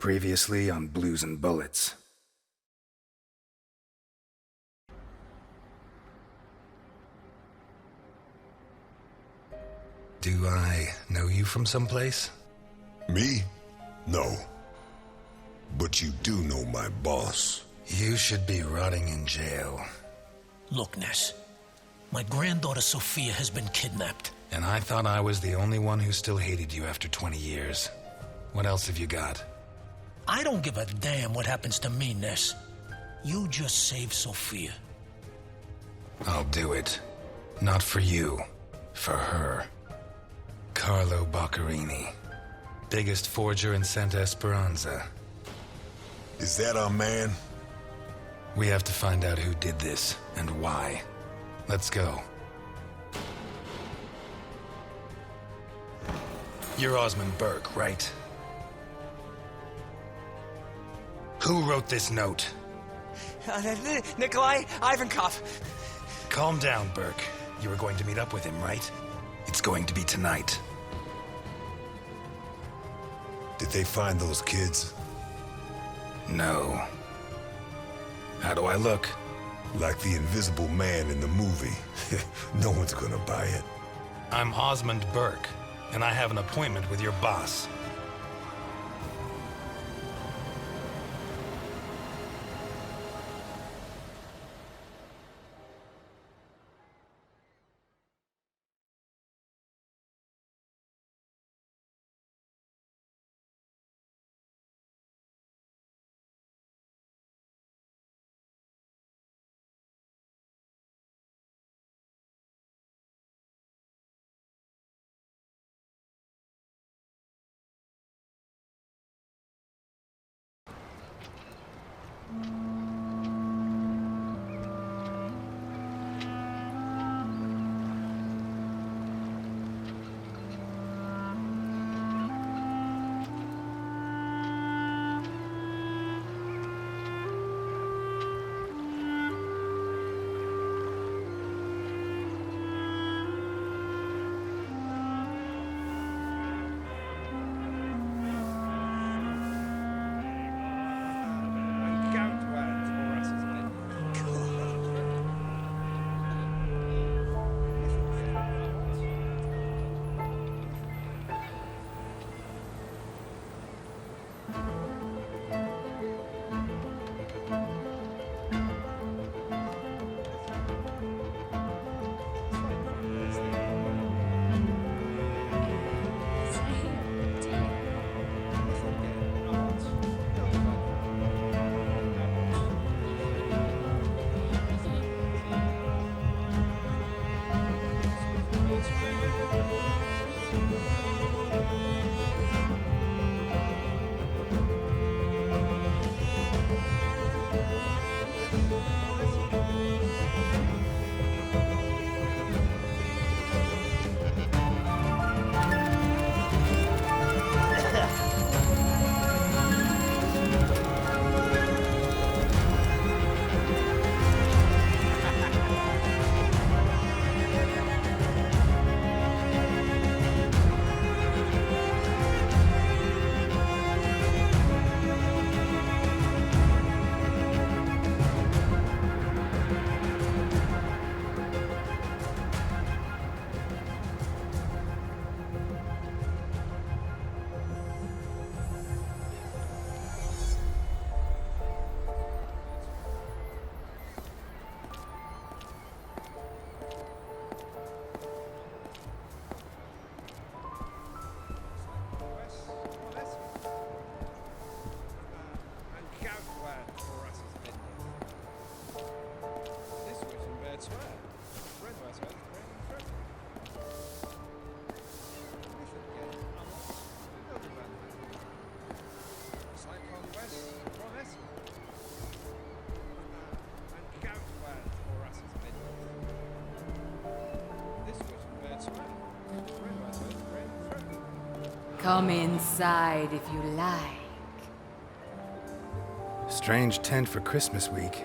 Previously on Blues and Bullets. Do I know you from someplace? Me? No. But you do know my boss. You should be rotting in jail. Look, Ness. My granddaughter Sophia has been kidnapped. And I thought I was the only one who still hated you after 20 years. What else have you got? I don't give a damn what happens to me, Ness. You just save Sophia. I'll do it. Not for you. For her. Carlo Boccarini. Biggest forger in Santa Esperanza. Is that our man? We have to find out who did this, and why. Let's go. You're Osmond Burke, right? Who wrote this note? Nikolai Ivankov. Calm down, Burke. You were going to meet up with him, right? It's going to be tonight. Did they find those kids? No. How do I look? Like the invisible man in the movie. No one's gonna buy it. I'm Osmond Burke, and I have an appointment with your boss. Come inside if you like. Strange tent for Christmas week.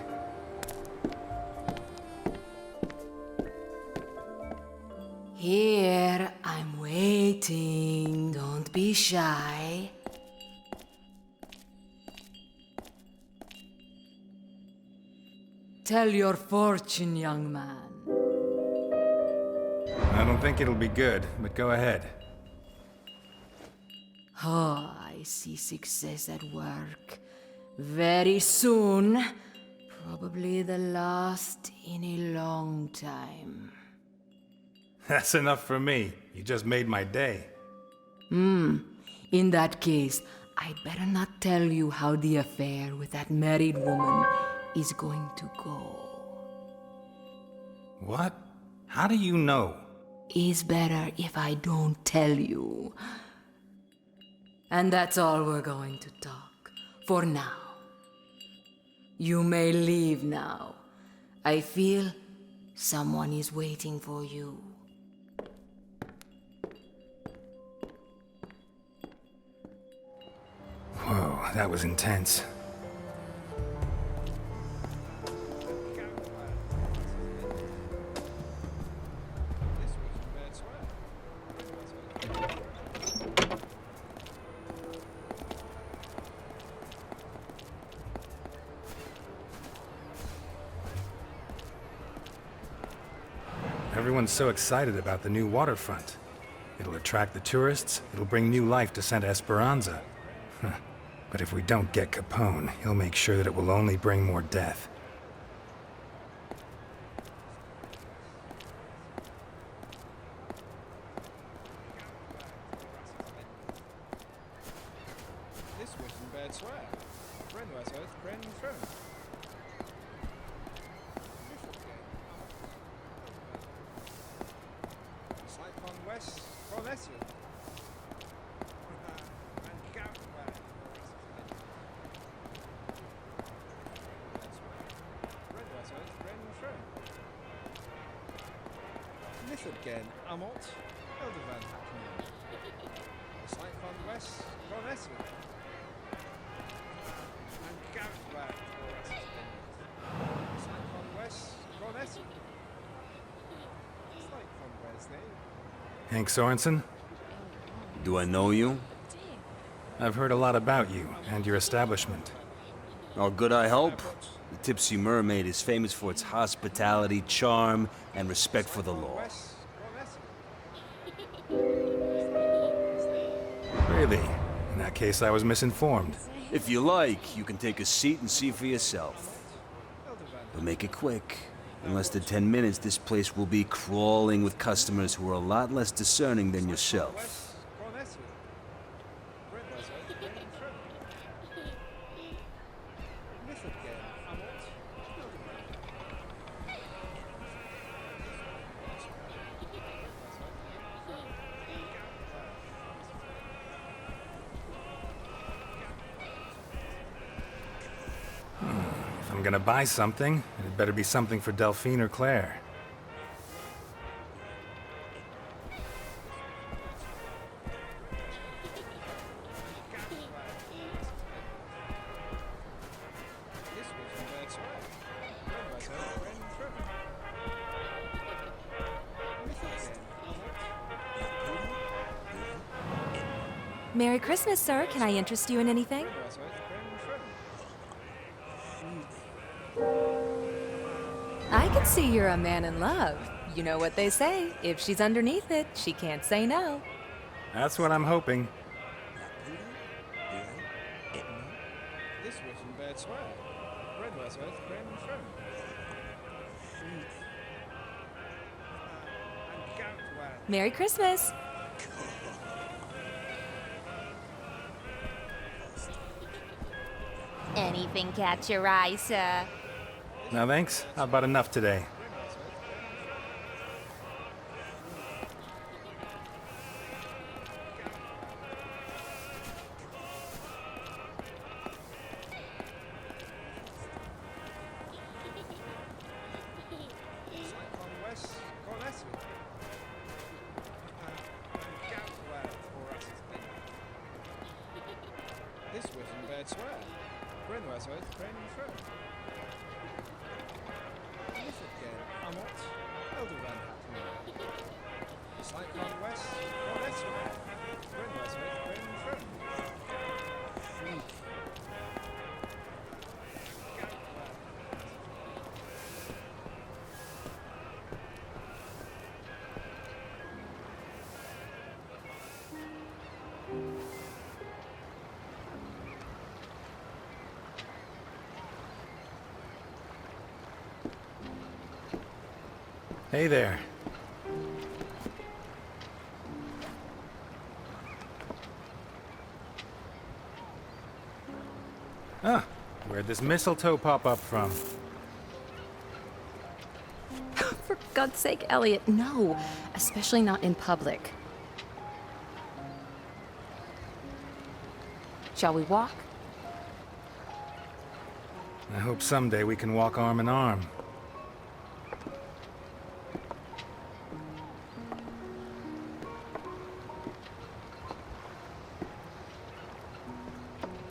Here, I'm waiting. Don't be shy. Tell your fortune, young man. I don't think it'll be good, but go ahead. Oh, I see success at work. Very soon. Probably the last in a long time. That's enough for me. You just made my day. In that case, I'd better not tell you how the affair with that married woman is going to go. What? How do you know? Is better if I don't tell you. And that's all we're going to talk, for now. You may leave now. I feel someone is waiting for you. Whoa, that was intense. Everyone's so excited about the new waterfront. It'll attract the tourists, it'll bring new life to Santa Esperanza. But if we don't get Capone, he'll make sure that it will only bring more death. This wasn't bad swear. Friend was earth, friend and friend. It's like on west, on Essex. And Gatwick. Friend was earth, friend and friend. Myth again, Amot, Eldervan happening. It's like on west, on Essex. And Gatwick. It's like on west, on Essex. It's like on Wednesday. Hank Sorensen? Do I know you? I've heard a lot about you and your establishment. Oh, good, I hope. The Tipsy Mermaid is famous for its hospitality, charm, and respect for the law. West, on Essex. Really? In that case, I was misinformed. If you like, you can take a seat and see for yourself. But make it quick. In less than 10 minutes, this place will be crawling with customers who are a lot less discerning than yourself. On Essex. Friend was earth, friend and friend. Myth again, Amot, Eldervan. If I'm gonna buy something, it better be something for Delphine or Claire. This wasn't bad swear. Friend was earth, friend and friend. Myth again, Amot. Merry Christmas, sir. Can I interest you in anything? Friend was earth, friend and friend. I can see you're a man in love. You know what they say. If she's underneath it, she can't say no. That's what I'm hoping. This wasn't bad swear. Friend was earth, friend and friend. And Gatwick. Merry Christmas. Anything catch your eye, sir? No thanks. How about enough today? It's like on west, on Essex. And Gatwick for Essex. This wasn't bad swear. Friend was earth, friend and friend. Myth again, Amot, Eldervan happening. It's like on west, on Essex. Friend was earth, friend and friend. Hey there. Ah, where'd this mistletoe pop up from? For God's sake, Elliot, no. Especially not in public. Shall we walk? I hope someday we can walk arm in arm.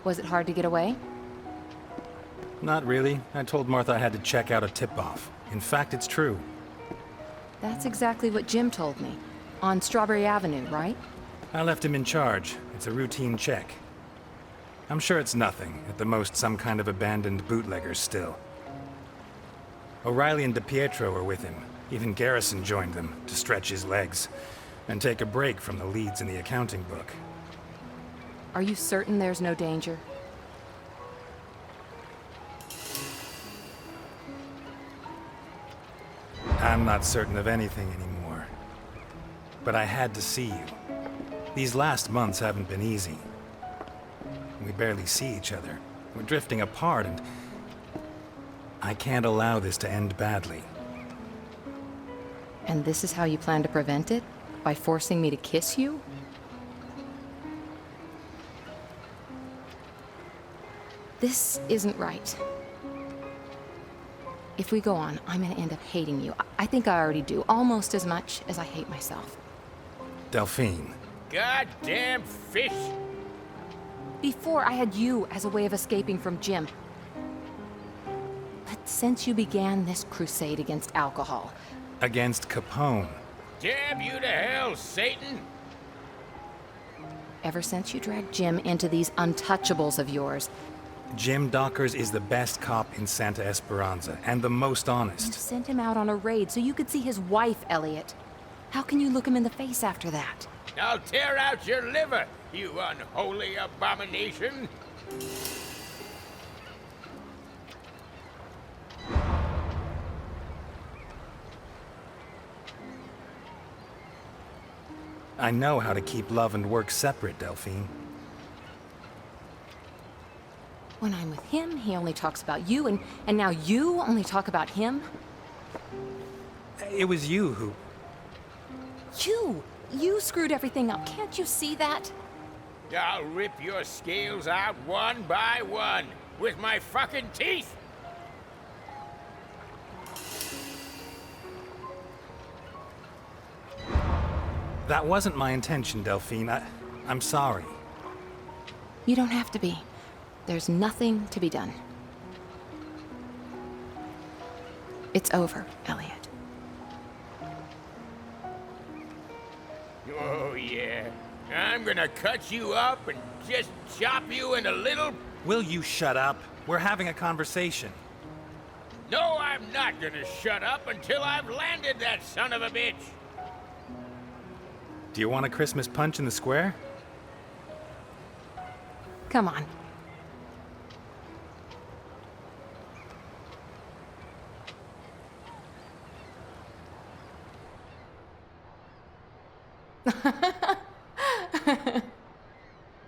Was it hard to get away? Not really. I told Martha I had to check out a tip-off. In fact, it's true. That's exactly what Jim told me. On Strawberry Avenue, right? I left him in charge. It's a routine check. I'm sure it's nothing. At the most, some kind of abandoned bootleggers still. O'Reilly and DiPietro were with him. Even Garrison joined them to stretch his legs and take a break from the leads in the accounting book. Are you certain there's no danger? I'm not certain of anything anymore. But I had to see you. These last months haven't been easy. We barely see each other. We're drifting apart, and I can't allow this to end badly. And this is how you plan to prevent it? By forcing me to kiss you? This isn't right. If we go on, I'm gonna end up hating you. I think I already do, almost as much as I hate myself. Delphine. Goddamn fish! Before, I had you as a way of escaping from Jim. But since you began this crusade against alcohol... Against Capone. Damn you to hell, Satan! Ever since you dragged Jim into these untouchables of yours... Jim Dockers is the best cop in Santa Esperanza, and the most You honest. sent him out on a raid so you could see his wife, Elliot. How can you look him in the face after that? I'll tear out your liver, you unholy abomination! I know how to keep love and work separate, Delphine. When I'm with him, he only talks about you, and now you only talk about him? It was you who... You screwed everything up. Can't you see that? I'll rip your scales out one by one with my fucking teeth! That wasn't my intention, Delphine. I'm sorry. You don't have to be. There's nothing to be done. It's over, Elliot. Oh, yeah. I'm gonna cut you up and just chop you into little... Will you shut up? We're having a conversation. No, I'm not gonna shut up until I've landed that son of a bitch! Do you want a Christmas punch in the square? Come on.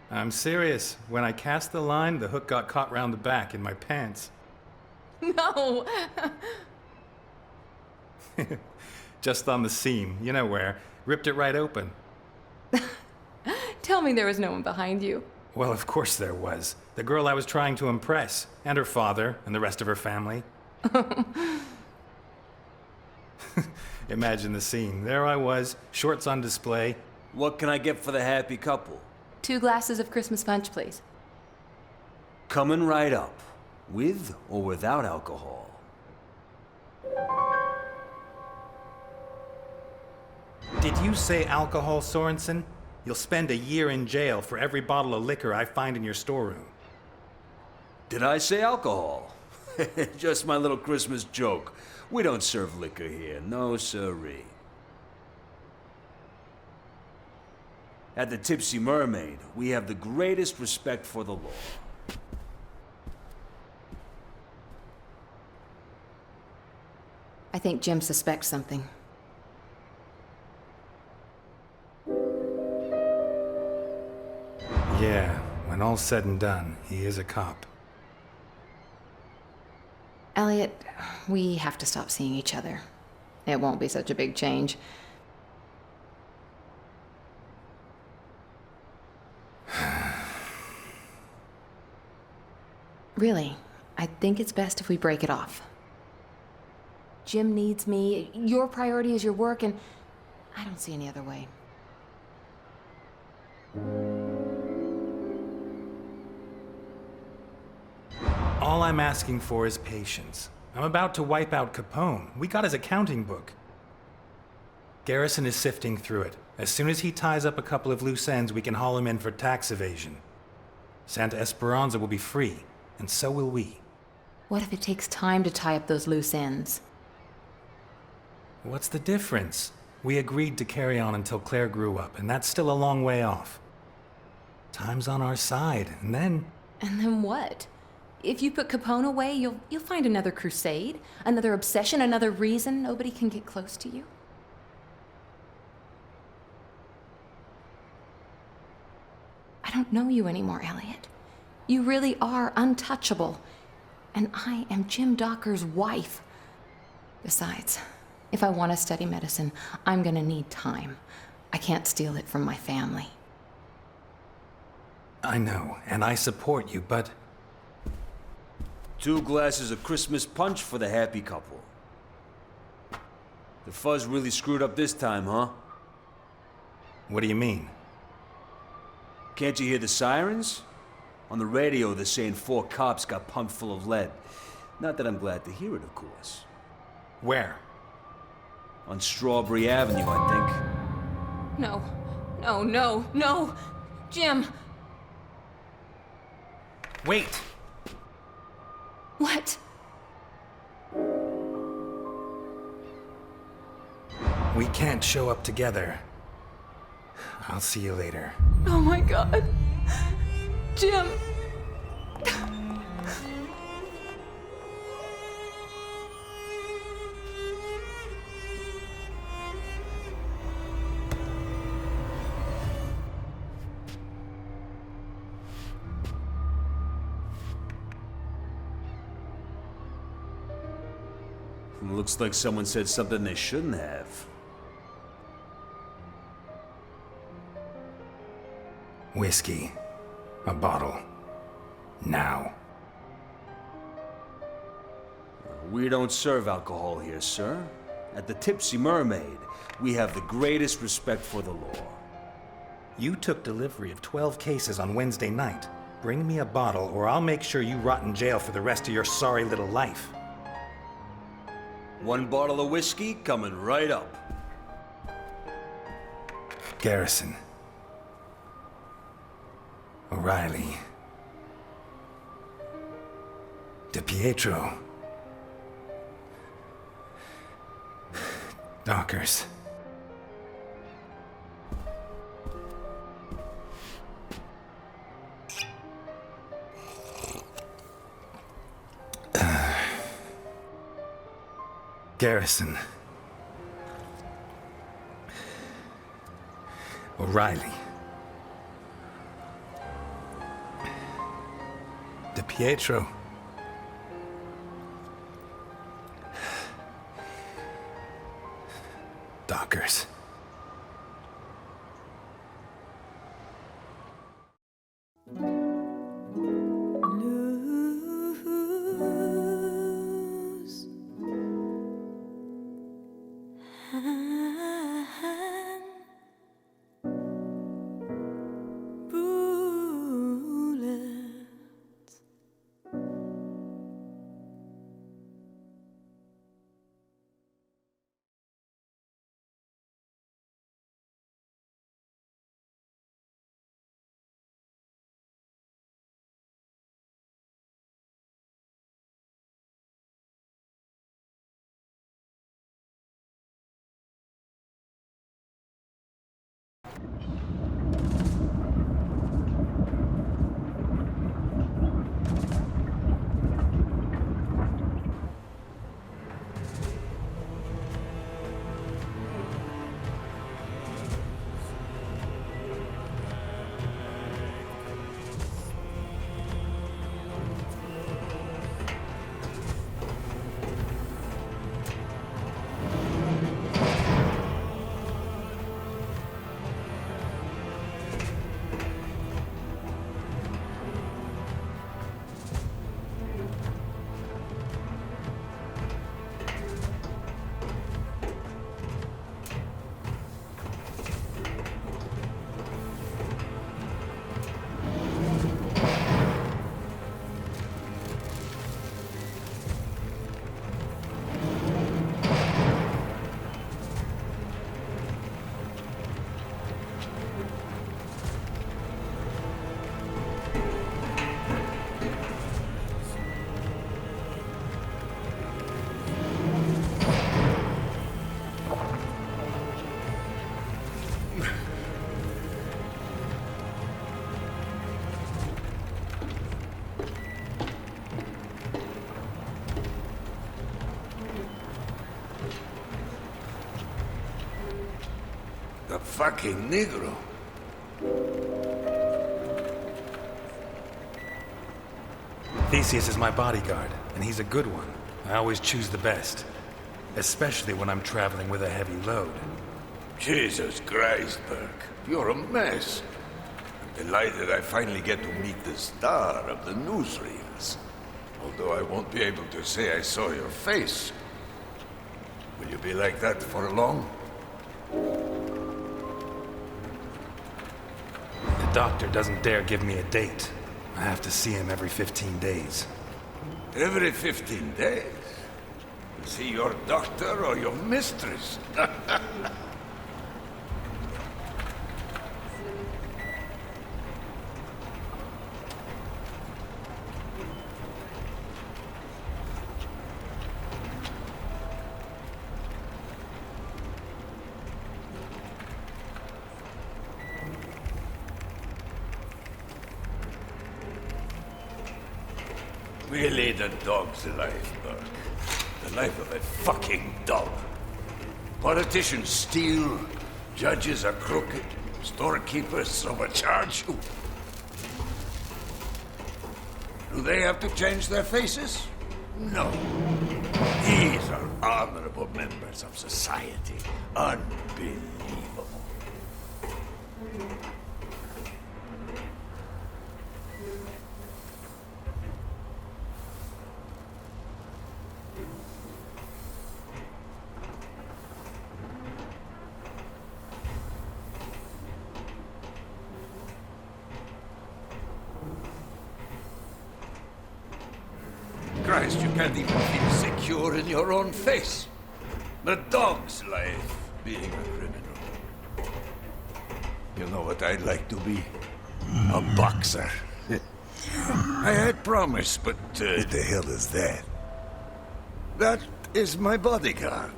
I'm serious. When I cast the line, the hook got caught round the back in my pants. No! Just on the seam, you know where. Ripped it right open. Tell me there was no one behind you. Well, of course there was. The girl I was trying to impress, and her father, and the rest of her family. Imagine the scene. There I was, shorts on display. What can I get for the happy couple? 2 glasses of Christmas punch, please. Coming right up. With or without alcohol? Did you say alcohol, Sorensen? You'll spend a year in jail for every bottle of liquor I find in your storeroom. Did I say alcohol? Just my little Christmas joke. We don't serve liquor here, no siree. At the Tipsy Mermaid, we have the greatest respect for the law. I think Jim suspects something. Yeah, when all's said and done, he is a cop. Elliot, we have to stop seeing each other. It won't be such a big change. Really, I think it's best if we break it off. Jim needs me, your priority is your work, and I don't see any other way. All I'm asking for is patience. I'm about to wipe out Capone. We got his accounting book. Garrison is sifting through it. As soon as he ties up a couple of loose ends, we can haul him in for tax evasion. Santa Esperanza will be free, and so will we. What if it takes time to tie up those loose ends? What's the difference? We agreed to carry on until Claire grew up, and that's still a long way off. Time's on our side, and then... And then what? If you put Capone away, you'll find another crusade, another obsession, another reason nobody can get close to you. I don't know you anymore, Elliot. You really are untouchable. And I am Jim Docker's wife. Besides, if I want to study medicine, I'm gonna need time. I can't steal it from my family. I know, and I support you, but... 2 glasses of Christmas punch for the happy couple. The fuzz really screwed up this time, huh? What do you mean? Can't you hear the sirens? On the radio, they're saying 4 cops got pumped full of lead. Not that I'm glad to hear it, of course. Where? On Strawberry Avenue, I think. No, no, no, no! Jim! Wait! What? We can't show up together. I'll see you later. Oh my God. Jim! Looks like someone said something they shouldn't have. Whiskey. A bottle. Now. We don't serve alcohol here, sir. At the Tipsy Mermaid, we have the greatest respect for the law. You took delivery of 12 cases on Wednesday night. Bring me a bottle, or I'll make sure you rot in jail for the rest of your sorry little life. 1 bottle of whiskey coming right up. Garrison. O'Reilly. DePietro. Dockers. Garrison. O'Reilly. DePietro. Dockers. The fucking Negro. Theseus is my bodyguard, and he's a good one. I always choose the best. Especially when I'm traveling with a heavy load. Jesus Christ, Burke. You're a mess. I'm delighted I finally get to meet the star of the newsreels. Although I won't be able to say I saw your face. Will you be like that for long? The doctor doesn't dare give me a date. I have to see him every 15 days. Every 15 days? Is he your doctor or your mistress? Really, the dog's life, Burke. The life of a fucking dog. Politicians steal, judges are crooked, storekeepers overcharge you. Do they have to change their faces? No. These are honorable members of society. Unbelievable. Christ, you can't even feel secure in your own face. The dog's life, being a criminal. You know what I'd like to be? A boxer. I had promised, but... What the hell is that? That is my bodyguard.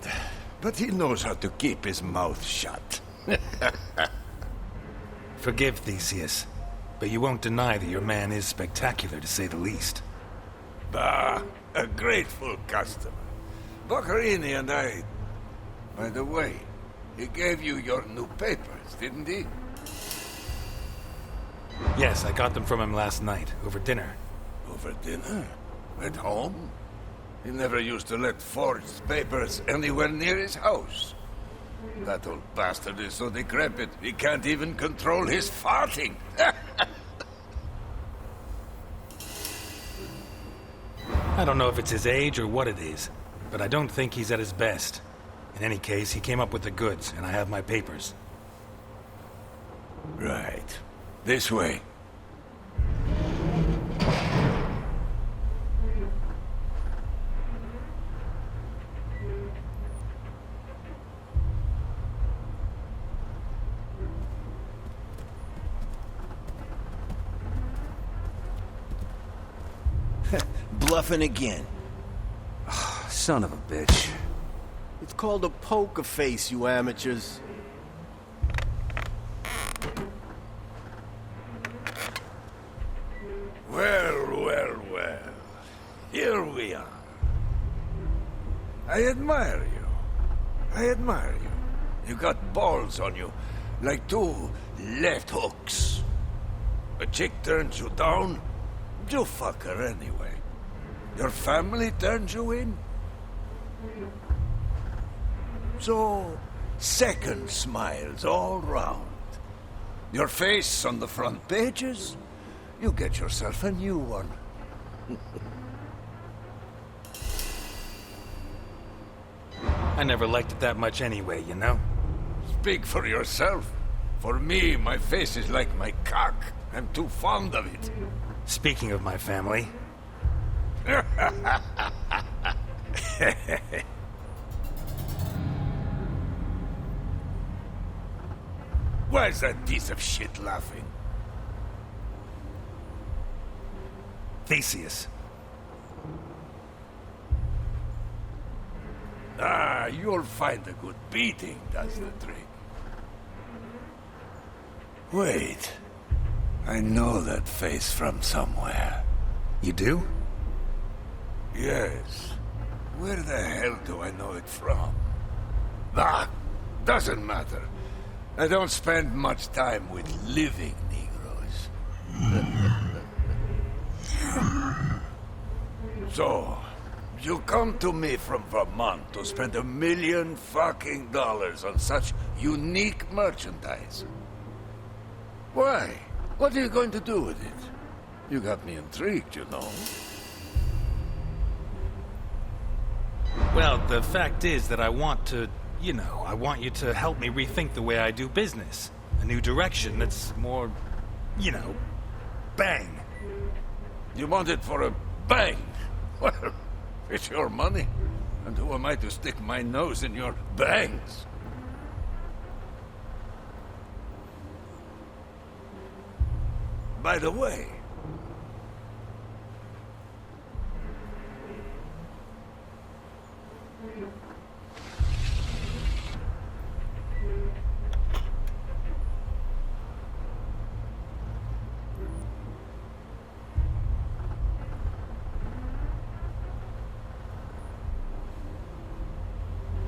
But he knows how to keep his mouth shut. Forgive Theseus, but you won't deny that your man is spectacular, to say the least. Bah, a grateful customer. Boccherini and I... By the way, he gave you your new papers, didn't he? Yes, I got them from him last night, over dinner. Over dinner? At home? He never used to let forged papers anywhere near his house. That old bastard is so decrepit, he can't even control his farting. I don't know if it's his age or what it is, but I don't think he's at his best. In any case, he came up with the goods, and I have my papers. Right. This way. Bluffing again. Son of a bitch. It's called a poker face, you amateurs. Well. Here we are. I admire you. You got balls on you, like two left hooks. A chick turns you down, you fuck her anyway. Your family turns you in. So, second smiles all round. Your face on the front pages, you get yourself a new one. I never liked it that much anyway, you know? Speak for yourself. For me, my face is like my cock. I'm too fond of it. Speaking of my family... Why is that piece of shit laughing? Theseus. Ah, you'll find a good beating does the trick. Wait. I know that face from somewhere. You do? Yes. Where the hell do I know it from? Ah, doesn't matter. I don't spend much time with living Negroes. So, you come to me from Vermont to spend $1 million fucking dollars on such unique merchandise. Why? What are you going to do with it? You got me intrigued, you know. Well, the fact is that I want to, I want you to help me rethink the way I do business. A new direction that's more, bang. You want it for a bang? Well, it's your money. And who am I to stick my nose in your bangs? By the way,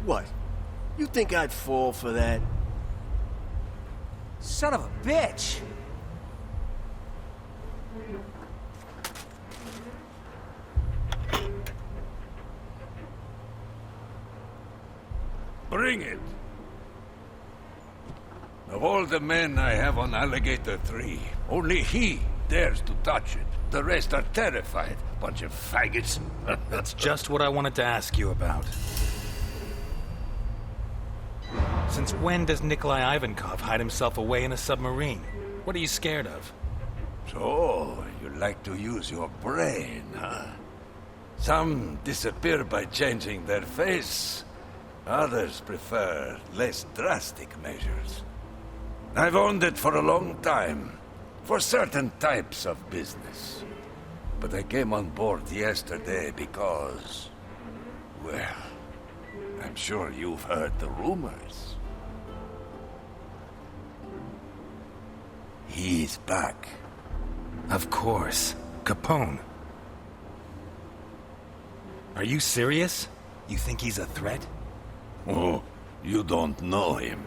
What? You think I'd fall for that? Son of a bitch! bring it. Of all the men I have on Alligator 3, only he dares to touch it. The rest are terrified. Bunch of faggots. That's just what I wanted to ask you about. Since when does Nikolai Ivankov hide himself away in a submarine? What are you scared of? So, you like to use your brain, huh? Some disappear by changing their face. Others prefer less drastic measures. I've owned it for a long time, for certain types of business. But I came on board yesterday because, well, I'm sure you've heard the rumors. He's back. Of course. Capone. Are you serious? You think he's a threat? Oh, you don't know him.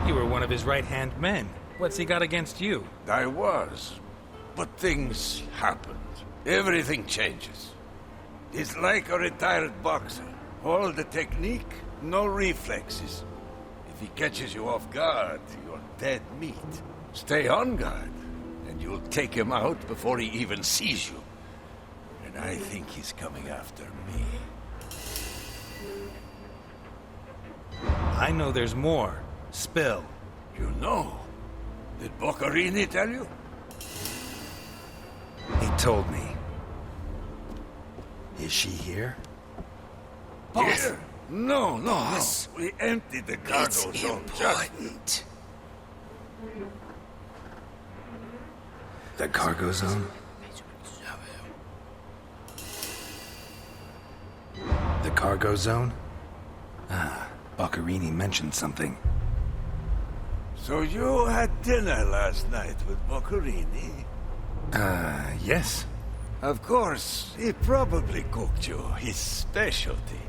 You were one of his right-hand men. What's he got against you? I was. But things happened. Everything changes. He's like a retired boxer. All the technique, no reflexes. If he catches you off guard, you're dead meat. Stay on guard, and you'll take him out before he even sees you. And I think he's coming after me. I know there's more. Spill. You know? Did Boccarini tell you? He told me. Is she here? Here? No. We emptied the cargo zone just... The cargo zone? The cargo zone? Ah, Boccarini mentioned something. So you had dinner last night with Boccarini? Yes. Of course, he probably cooked you his specialty.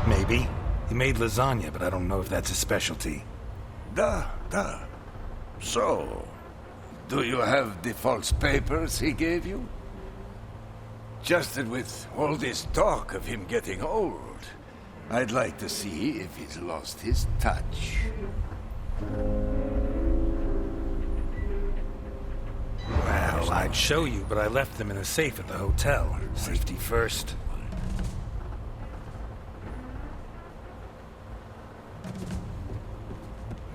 Maybe. He made lasagna, but I don't know if that's his specialty. Duh. So, do you have the false papers he gave you? Just that with all this talk of him getting old, I'd like to see if he's lost his touch. Well, I'd show you, but I left them in a safe at the hotel. Safety first.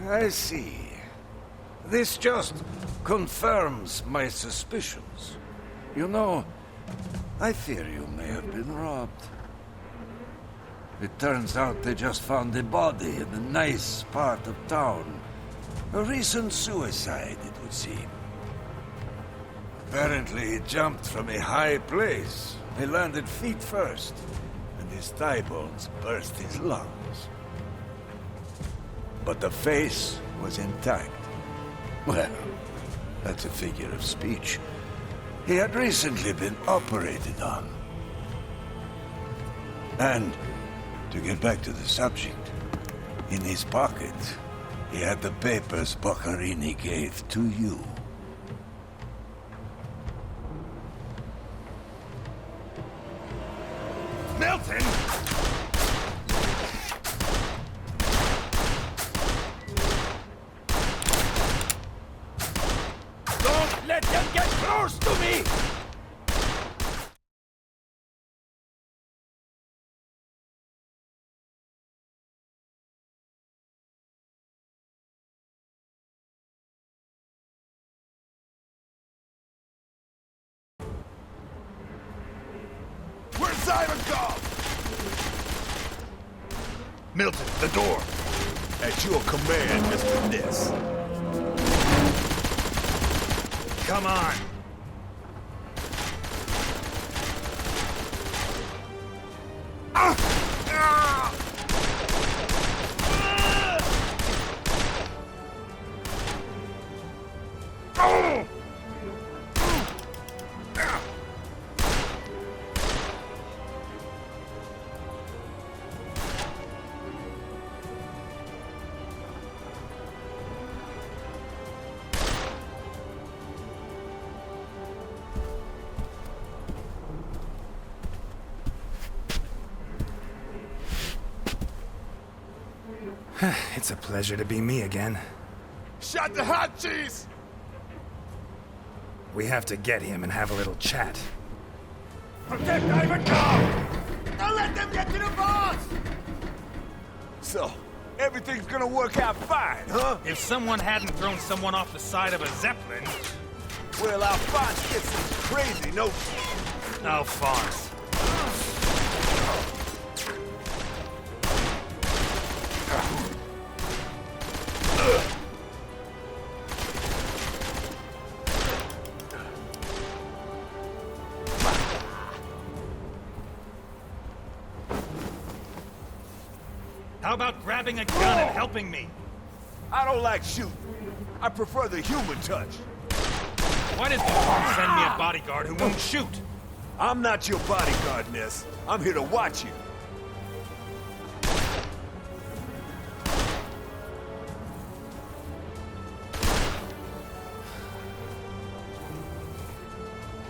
I see. This just confirms my suspicions. You know, I fear you may have been robbed. It turns out they just found a body in a nice part of town. A recent suicide, it would seem. Apparently, he jumped from a high place. He landed feet first, and his thigh bones burst his lungs. But the face was intact. Well, that's a figure of speech. He had recently been operated on. And, to get back to the subject, in his pocket, he had the papers Boccarini gave to you. Milton! Don't let them get close to me! Where's Ivankov? Milton, the door. At your command, Mr. Ness. Come on. It's a pleasure to be me again. Shot the hot cheese! We have to get him and have a little chat. Protect Ivankov! Don't let them get to the boss! So, everything's gonna work out fine, huh? If someone hadn't thrown someone off the side of a Zeppelin... Well, Alphonse gets some crazy notions. Alphonse. How about grabbing a gun and helping me? I don't like shooting. I prefer the human touch. Why does you send me a bodyguard who won't shoot? I'm not your bodyguard, Ness. I'm here to watch you.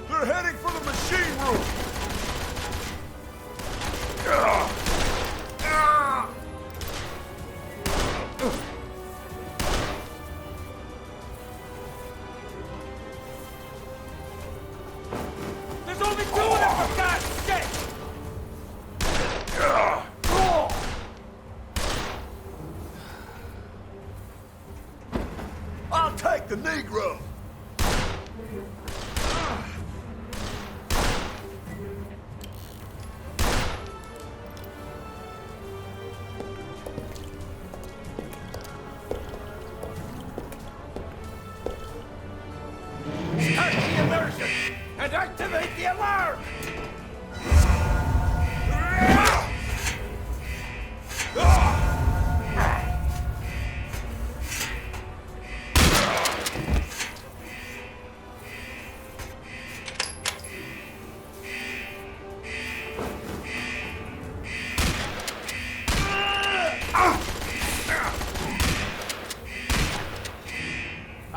They're heading for the machine room! There's only two of them, for God's sake! I'll take the Negro! Start the immersion and activate the alarm!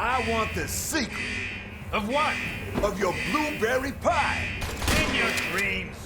I want the secret Of what? of your blueberry pie! In your dreams.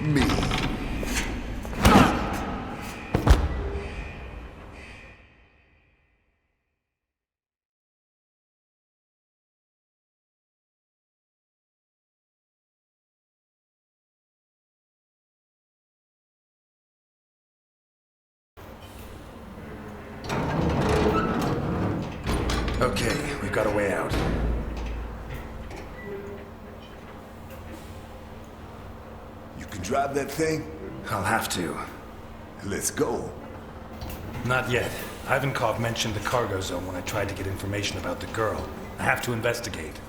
Me. Okay, we've got a way out. You can drive that thing? I'll have to. Let's go. Not yet. Ivankov mentioned the cargo zone when I tried to get information about the girl. I have to investigate.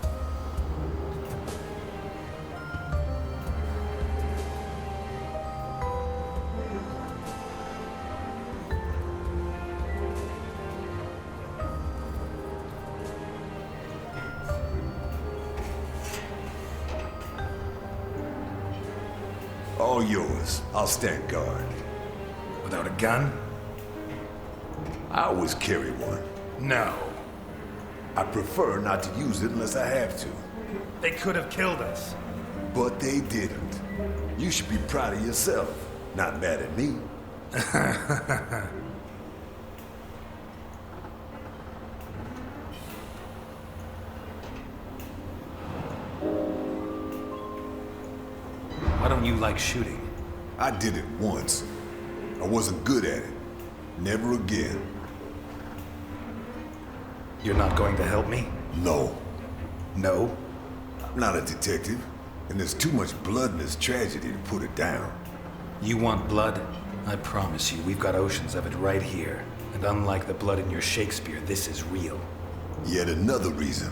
All yours. I'll stand guard. Without a gun? I always carry one. No. I prefer not to use it unless I have to. They could have killed us. But they didn't. You should be proud of yourself, not mad at me. Why don't you like shooting? I did it once. I wasn't good at it. Never again. You're not going to help me? No. No? I'm not a detective, and there's too much blood in this tragedy to put it down. You want blood? I promise you, we've got oceans of it right here. And unlike the blood in your Shakespeare, this is real. Yet another reason.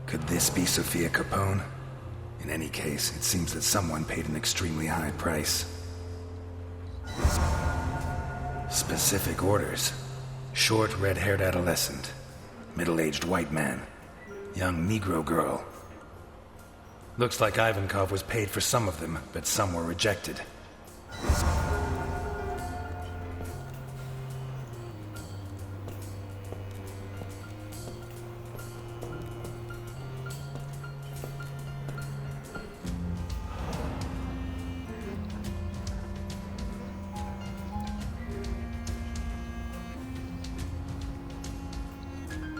Could this be Sophia Capone? In any case, it seems that someone paid an extremely high price. Specific orders. Short, red-haired adolescent. Middle-aged white man. Young Negro girl. Looks like Ivankov was paid for some of them, but some were rejected.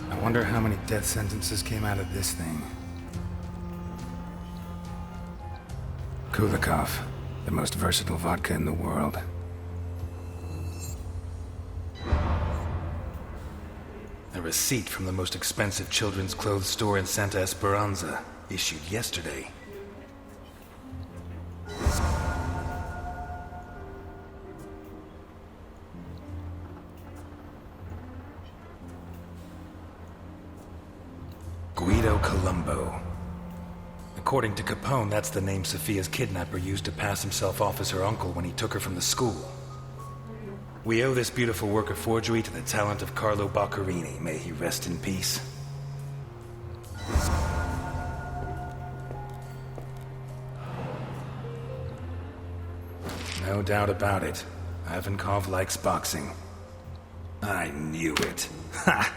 I wonder how many death sentences came out of this thing. Kulikov, the most versatile vodka in the world. A receipt from the most expensive children's clothes store in Santa Esperanza, issued yesterday. Guido Colombo. According to Capone, that's the name Sophia's kidnapper used to pass himself off as her uncle when he took her from the school. We owe this beautiful work of forgery to the talent of Carlo Boccherini. May he rest in peace. No doubt about it. Ivankov likes boxing. I knew it. Ha!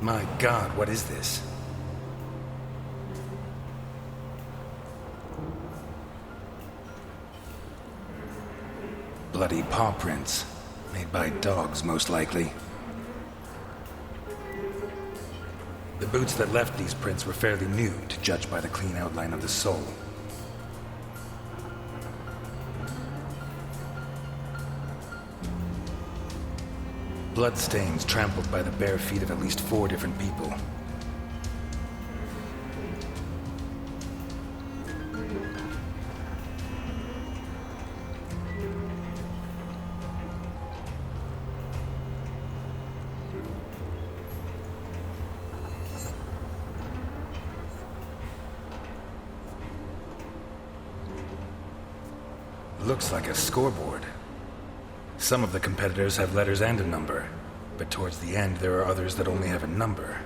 My God, what is this? Bloody paw prints. Made by dogs, most likely. The boots that left these prints were fairly new, to judge by the clean outline of the sole. Bloodstains trampled by the bare feet of at least 4 different people. Looks like a scoreboard. Some of the competitors have letters and a number, but towards the end there are others that only have a number.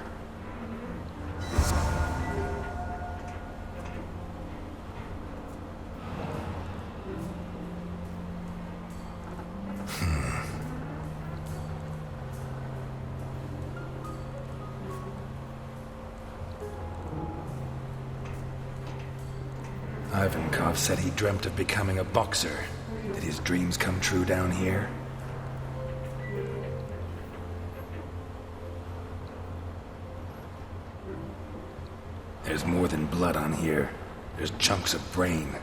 Ivankov said he dreamt of becoming a boxer. Did his dreams come true down here? There's more than blood on here. There's chunks of brain.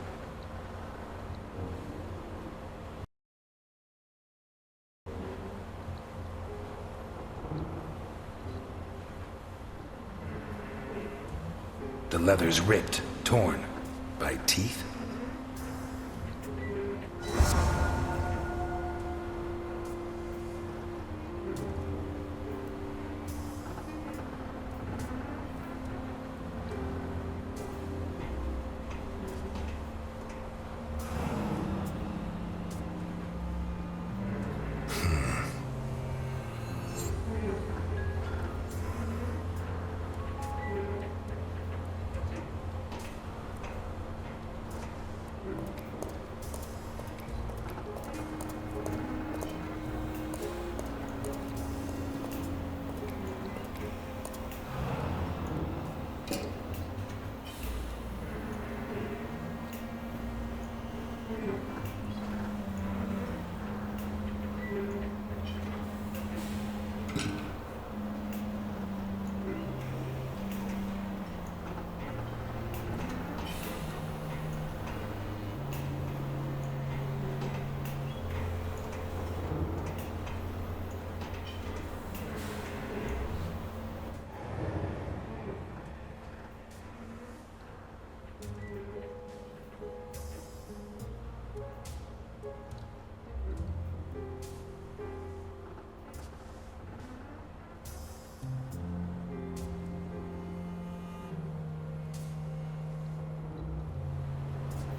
The leather's ripped, torn. By teeth?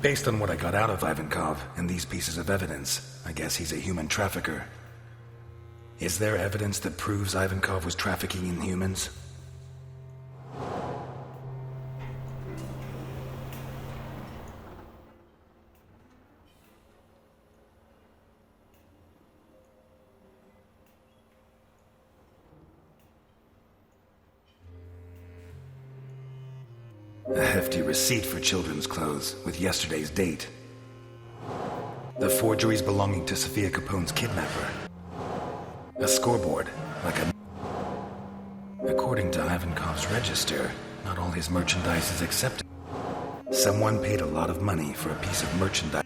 Based on what I got out of Ivankov and these pieces of evidence, I guess he's a human trafficker. Is there evidence that proves Ivankov was trafficking in humans? A hefty receipt for children's clothes, with yesterday's date. The forgeries belonging to Sophia Capone's kidnapper. A scoreboard, like a... According to Ivankov's register, not all his merchandise is accepted. Someone paid a lot of money for a piece of merchandise.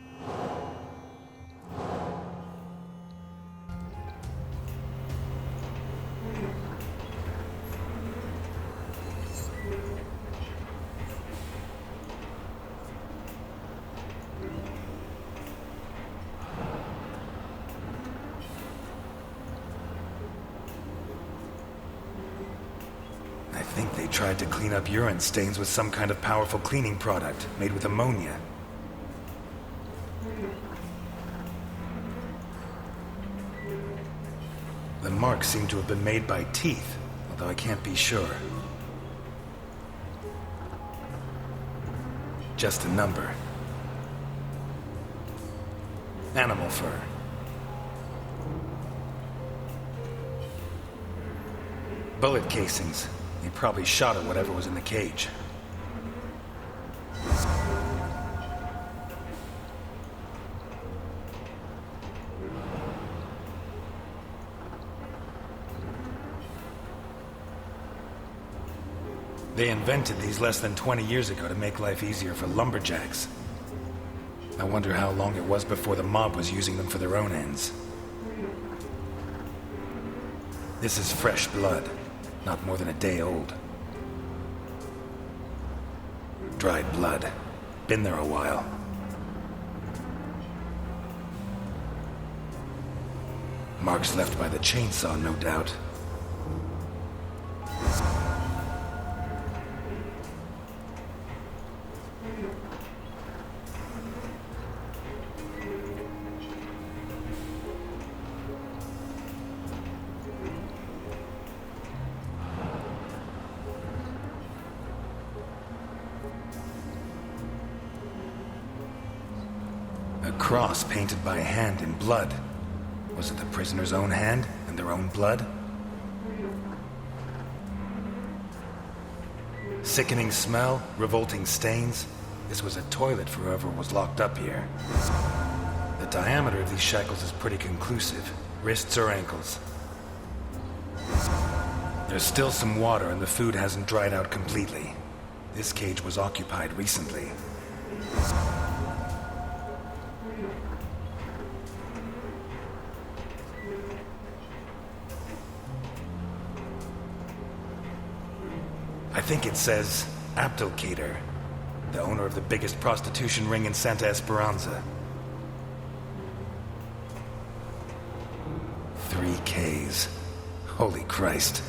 I think they tried to clean up urine stains with some kind of powerful cleaning product made with ammonia. The marks seem to have been made by teeth, although I can't be sure. Just a number. Animal fur. Bullet casings. He probably shot at whatever was in the cage. They invented these less than 20 years ago to make life easier for lumberjacks. I wonder how long it was before the mob was using them for their own ends. This is fresh blood, not more than a day old. Dried blood. Been there a while. Marks left by the chainsaw, no doubt. A cross painted by hand in blood. Was it the prisoner's own hand and their own blood? Sickening smell, revolting stains. This was a toilet for whoever was locked up here. The diameter of these shackles is pretty conclusive. Wrists or ankles. There's still some water and the food hasn't dried out completely. This cage was occupied recently. I think it says Abdelkader, the owner of the biggest prostitution ring in Santa Esperanza. 3 Ks. Holy Christ.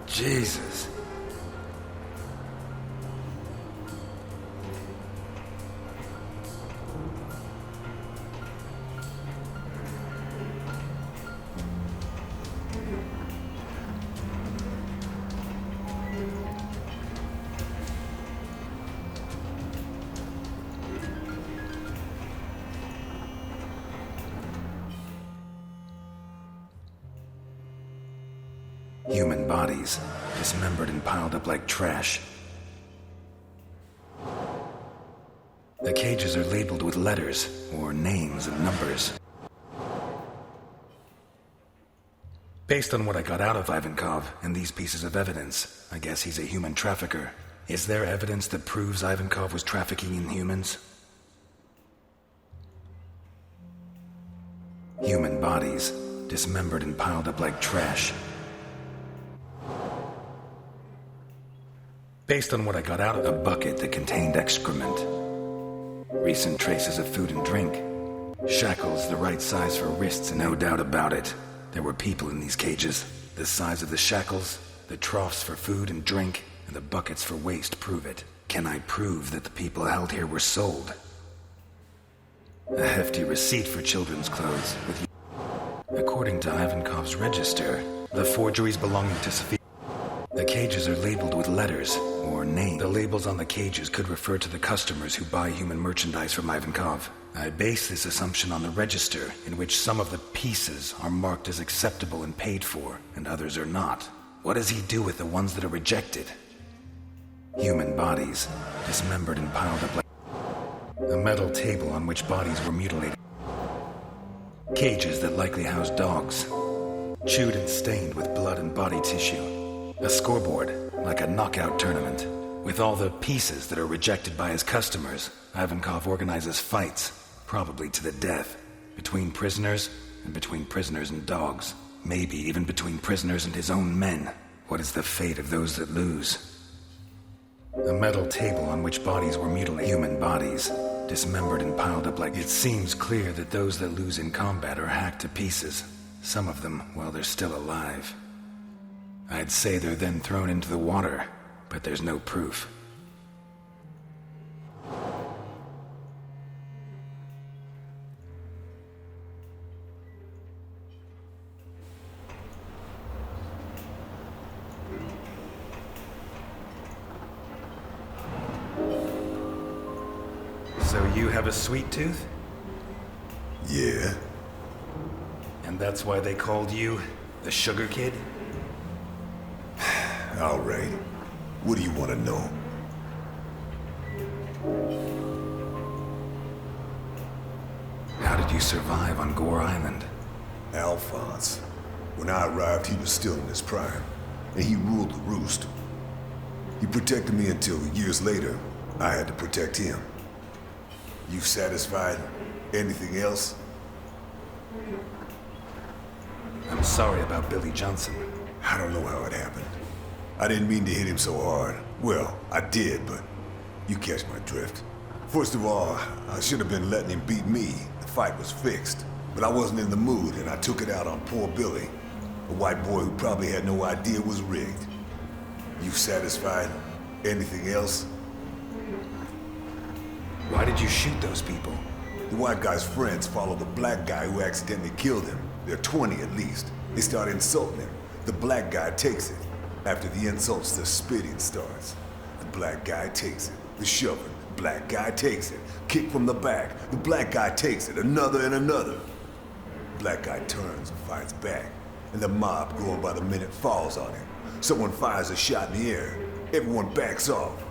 Jesus. Human bodies, dismembered and piled up like trash. The cages are labeled with letters, or names and numbers. Based on what I got out of Ivankov and these pieces of evidence, I guess he's a human trafficker. Is there evidence that proves Ivankov was trafficking in humans? Human bodies, dismembered and piled up like trash. Based on what I got out of a bucket that contained excrement. Recent traces of food and drink. Shackles the right size for wrists, and no doubt about it. There were people in these cages. The size of the shackles, the troughs for food and drink, and the buckets for waste prove it. Can I prove that the people held here were sold? A hefty receipt for children's clothes. According to Ivankov's register, the forgeries belonging to Sophia. The cages are labeled with letters, or names. The labels on the cages could refer to the customers who buy human merchandise from Ivankov. I base this assumption on the register, in which some of the pieces are marked as acceptable and paid for, and others are not. What does he do with the ones that are rejected? Human bodies, dismembered and piled up like a metal table on which bodies were mutilated. Cages that likely house dogs, chewed and stained with blood and body tissue. A scoreboard, like a knockout tournament. With all the pieces that are rejected by his customers, Ivankov organizes fights, probably to the death, between prisoners and between prisoners and dogs. Maybe even between prisoners and his own men. What is the fate of those that lose? A metal table on which bodies were mutilated. Human bodies, dismembered and piled up like... It seems clear that those that lose in combat are hacked to pieces. Some of them, while they're still alive. I'd say they're then thrown into the water, but there's no proof. you have a sweet tooth? Yeah. And that's why they called you the Sugar Kid? All right. What do you want to know? How did you survive on Gore Island? Alphonse. When I arrived, he was still in his prime, and he ruled the roost. He protected me until years later, I had to protect him. You satisfied? Anything else? I'm sorry about Billy Johnson. I don't know how it happened. I didn't mean to hit him so hard. Well, I did, but you catch my drift. First of all, I should have been letting him beat me. The fight was fixed. But I wasn't in the mood, and I took it out on poor Billy, a white boy who probably had no idea it was rigged. You satisfied? Anything else? Why did you shoot those people? The white guy's friends followed the black guy who accidentally killed him. They're 20 at least. They start insulting him. The black guy takes it. After the insults, the spitting starts. The black guy takes it. The shoving. Black guy takes it. Kick from the back. The black guy takes it. Another and another. Black guy turns and fights back. And the mob, going by the minute, falls on him. Someone fires a shot in the air. Everyone backs off.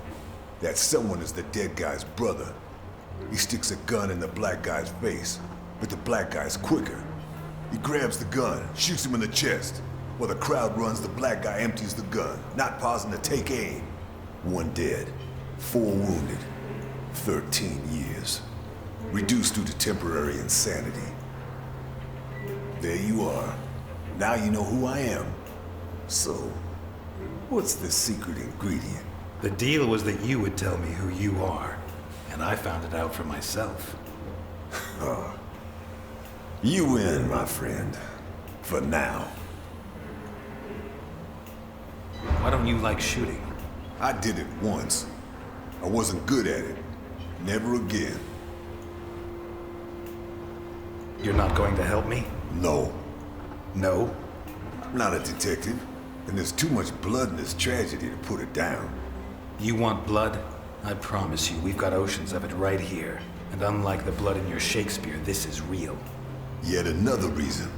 That someone is the dead guy's brother. He sticks a gun in the black guy's face, but the black guy's quicker. He grabs the gun, shoots him in the chest. While the crowd runs, the black guy empties the gun, not pausing to take aim. 1 dead, 4 wounded, 13 years. Reduced due to temporary insanity. There you are. Now you know who I am. So, what's the secret ingredient? The deal was that you would tell me who you are, and I found it out for myself. You win, my friend. For now. Why don't you like shooting? I did it once. I wasn't good at it. Never again. You're not going to help me? No. No? I'm not a detective, and there's too much blood in this tragedy to put it down. You want blood? I promise you, we've got oceans of it right here. And unlike the blood in your Shakespeare, this is real. Yet another reason.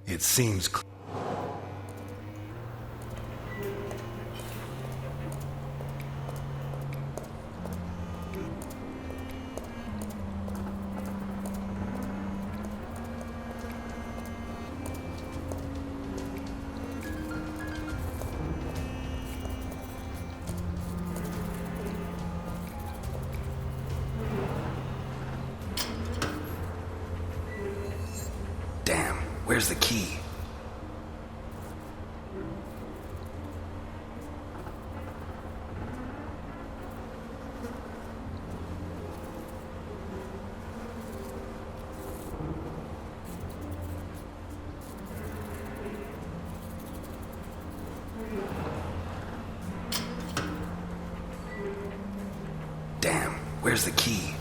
It seems Damn, where's the key? Where's the key?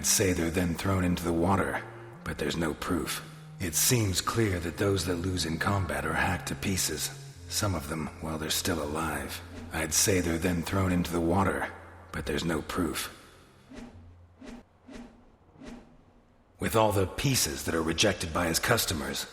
I'd say they're then thrown into the water, but there's no proof. It seems clear that those that lose in combat are hacked to pieces. Some of them while they're still alive. I'd say they're then thrown into the water, but there's no proof. With all the pieces that are rejected by his customers,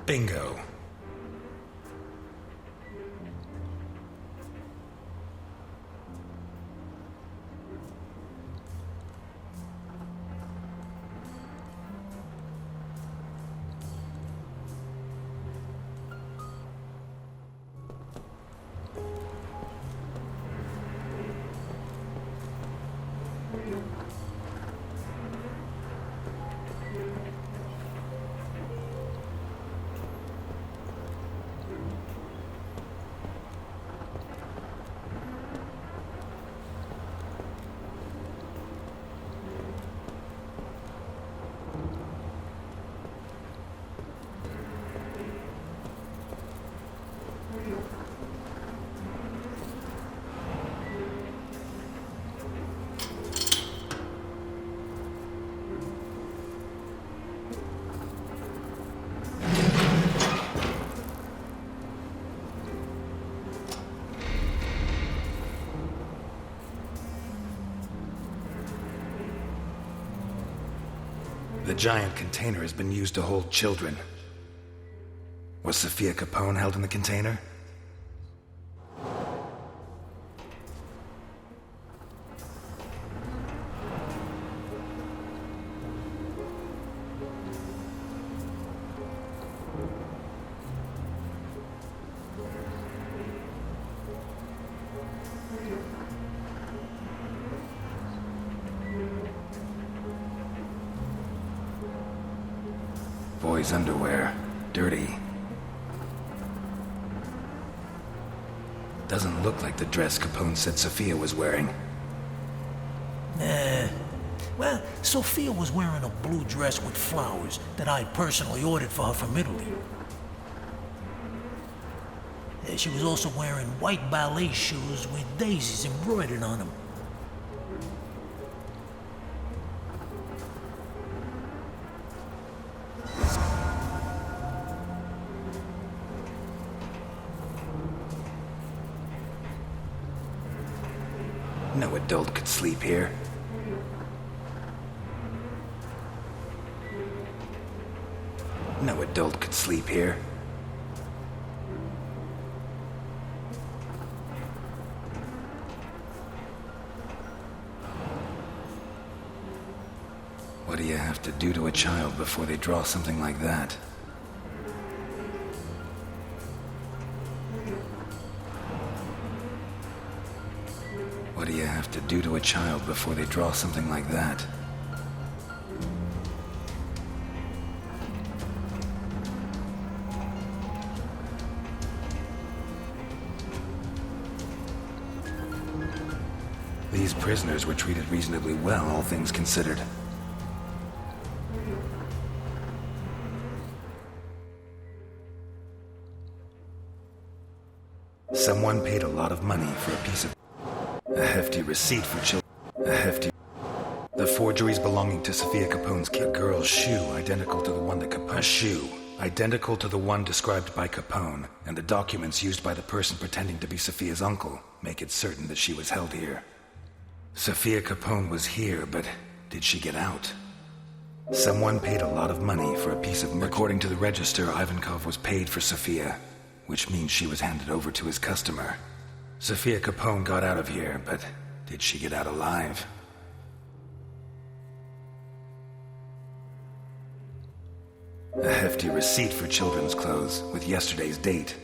Bingo. The giant container has been used to hold children. Was Sophia Capone held in the container? Boy's underwear. Dirty. Doesn't look like the dress Capone said Sophia was wearing. Nah. Well, Sophia was wearing a blue dress with flowers that I personally ordered for her from Italy. She was also wearing white ballet shoes with daisies embroidered on them. No adult could sleep here. No adult could sleep here. What do you have to do to a child before they draw something like that? What do you have to do to a child before they draw something like that? These prisoners were treated reasonably well, all things considered. Someone paid a lot of money for a piece of... A hefty receipt for children. The forgeries belonging to Sophia Capone's kid. A girl's shoe identical to the one that Capone... A shoe identical to the one described by Capone, and the documents used by the person pretending to be Sophia's uncle make it certain that she was held here. Sophia Capone was here, but did she get out? Someone paid a lot of money for a piece of... According to the register, Ivankov was paid for Sophia, which means she was handed over to his customer. Sophia Capone got out of here, but did she get out alive? A hefty receipt for children's clothes with yesterday's date.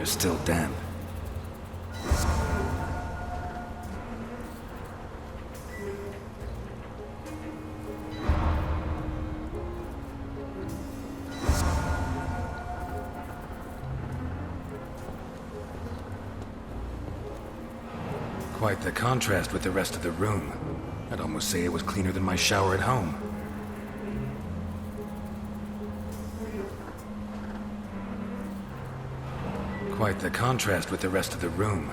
They're still damp. Quite the contrast with the rest of the room. I'd almost say it was cleaner than my shower at home. Quite the contrast with the rest of the room.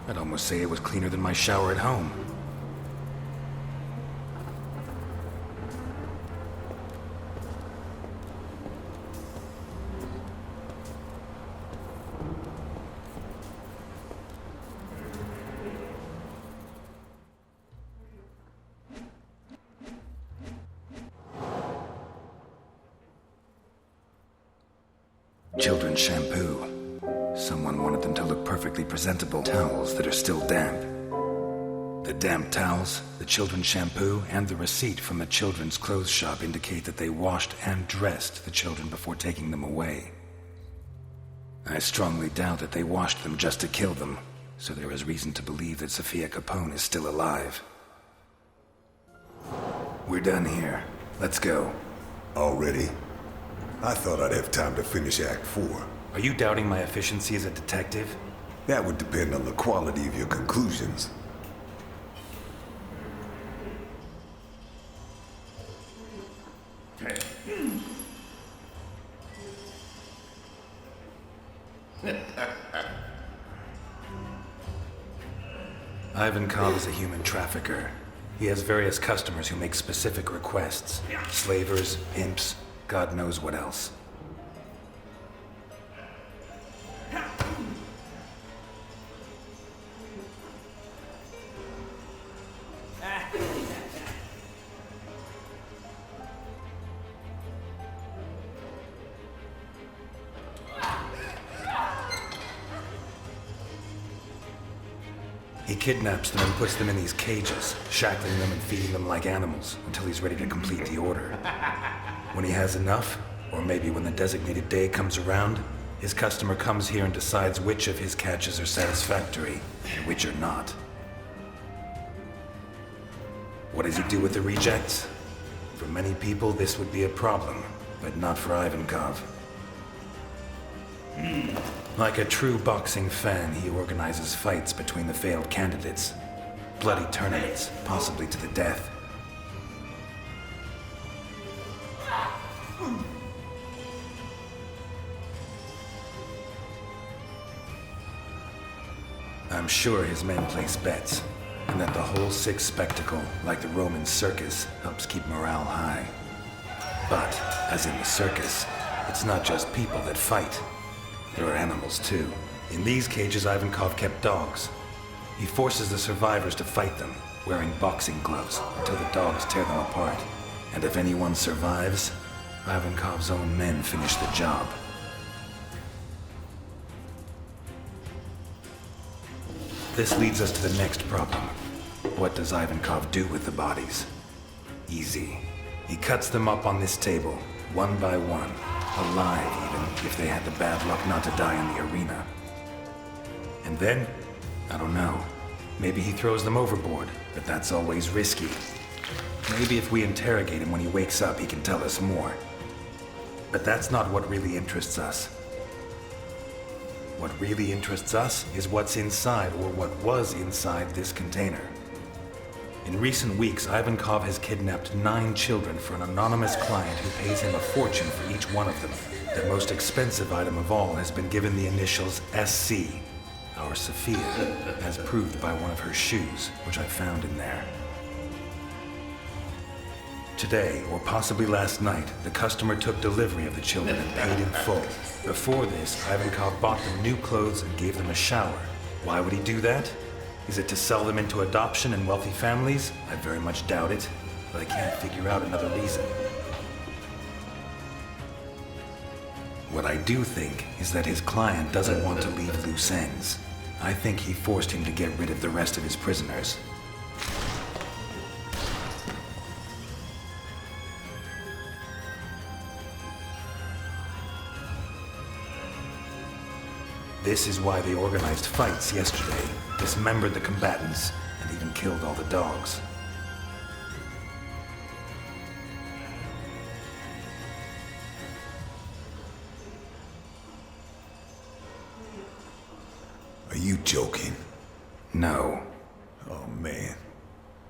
I'd almost say it was cleaner than my shower at home. Children's shampoo. Someone wanted them to look perfectly presentable. Towels that are still damp. The damp towels, the children's shampoo, and the receipt from the children's clothes shop indicate that they washed and dressed the children before taking them away. I strongly doubt that they washed them just to kill them, so there is reason to believe that Sophia Capone is still alive. We're done here. Let's go. Already? I thought I'd have time to finish Act 4. Are you doubting my efficiency as a detective? That would depend on the quality of your conclusions. Ivankov is a human trafficker. He has various customers who make specific requests. Slavers, pimps, God knows what else. He kidnaps them and puts them in these cages, shackling them and feeding them like animals until he's ready to complete the order. When he has enough, or maybe when the designated day comes around, his customer comes here and decides which of his catches are satisfactory and which are not. What does he do with the rejects? For many people, this would be a problem, but not for Ivankov. Like a true boxing fan, he organizes fights between the failed candidates. Bloody tournaments, possibly to the death. I'm sure his men place bets, and that the whole sick spectacle, like the Roman circus, helps keep morale high. But, as in the circus, it's not just people that fight. There are animals too. In these cages, Ivankov kept dogs. He forces the survivors to fight them, wearing boxing gloves, until the dogs tear them apart. And if anyone survives, Ivankov's own men finish the job. This leads us to the next problem. What does Ivankov do with the bodies? Easy. He cuts them up on this table, one by one. Alive, even, if they had the bad luck not to die in the arena. And then? I don't know. Maybe he throws them overboard, but that's always risky. Maybe if we interrogate him when he wakes up, he can tell us more. But that's not what really interests us. What really interests us is what's inside, or what was inside this container. In recent weeks, Ivankov has kidnapped 9 children for an anonymous client who pays him a fortune for each one of them. The most expensive item of all has been given the initials SC, our Sophia, as proved by one of her shoes, which I found in there. Today, or possibly last night, the customer took delivery of the children and paid in full. Before this, Ivankov bought them new clothes and gave them a shower. Why would he do that? Is it to sell them into adoption in wealthy families? I very much doubt it, but I can't figure out another reason. What I do think is that his client doesn't want to leave loose ends. I think he forced him to get rid of the rest of his prisoners. This is why they organized fights yesterday, dismembered the combatants, and even killed all the dogs. Are you joking? No. man.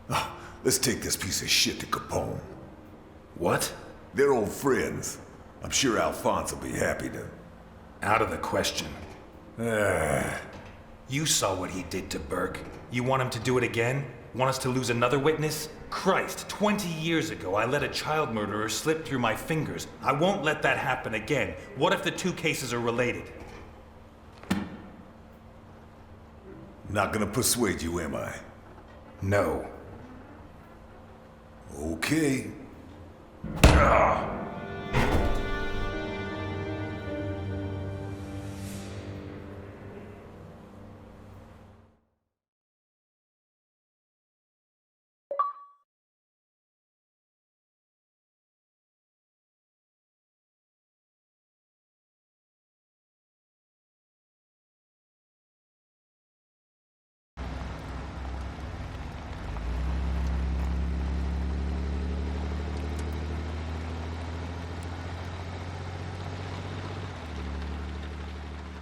Ah, let's take this piece of shit to Capone. What? They're old friends. I'm sure Alphonse will be happy to. Out of the question. You saw what he did to Burke. You want him to do it again? Want us to lose another witness? Christ, 20 years ago I let a child murderer slip through my fingers. I won't let that happen again. What if the two cases are related? Not gonna persuade you, am I? No. Okay.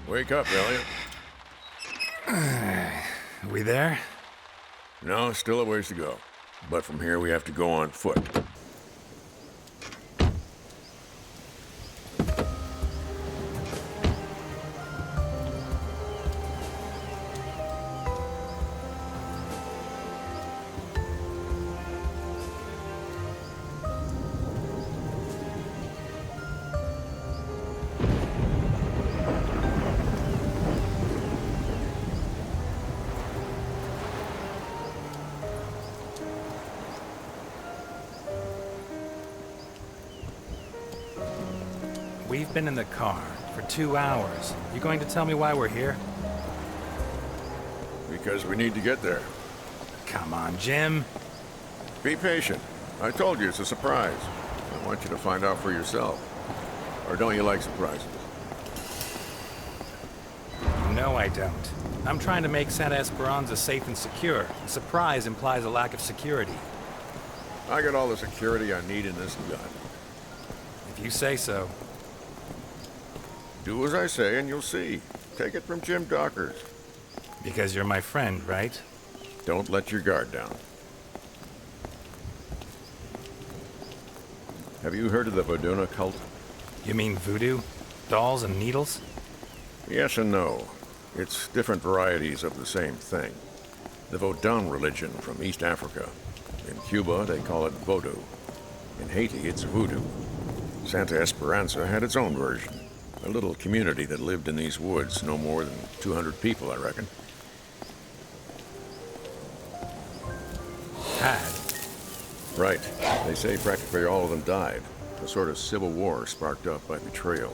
Wake up, Elliot. Are we there? No, still a ways to go. But from here we have to go on foot. We've been in the car for 2 hours. You going to tell me why we're here? Because we need to get there. Come on, Jim. Be patient. I told you it's a surprise. I want you to find out for yourself. Or don't you like surprises? No, I don't. I'm trying to make Santa Esperanza safe and secure. A surprise implies a lack of security. I got all the security I need in this gun. If you say so. Do as I say and you'll see. Take it from Jim Dockers. Because you're my friend, right? Don't let your guard down. Have you heard of the Voduna cult? You mean voodoo? Dolls and needles? Yes and no. It's different varieties of the same thing. The Vodun religion from East Africa. In Cuba, they call it Vodou. In Haiti, it's voodoo. Santa Esperanza had its own version. A little community that lived in these woods, no more than 200 people, I reckon. Had? Right. They say practically all of them died. A sort of civil war sparked up by betrayal.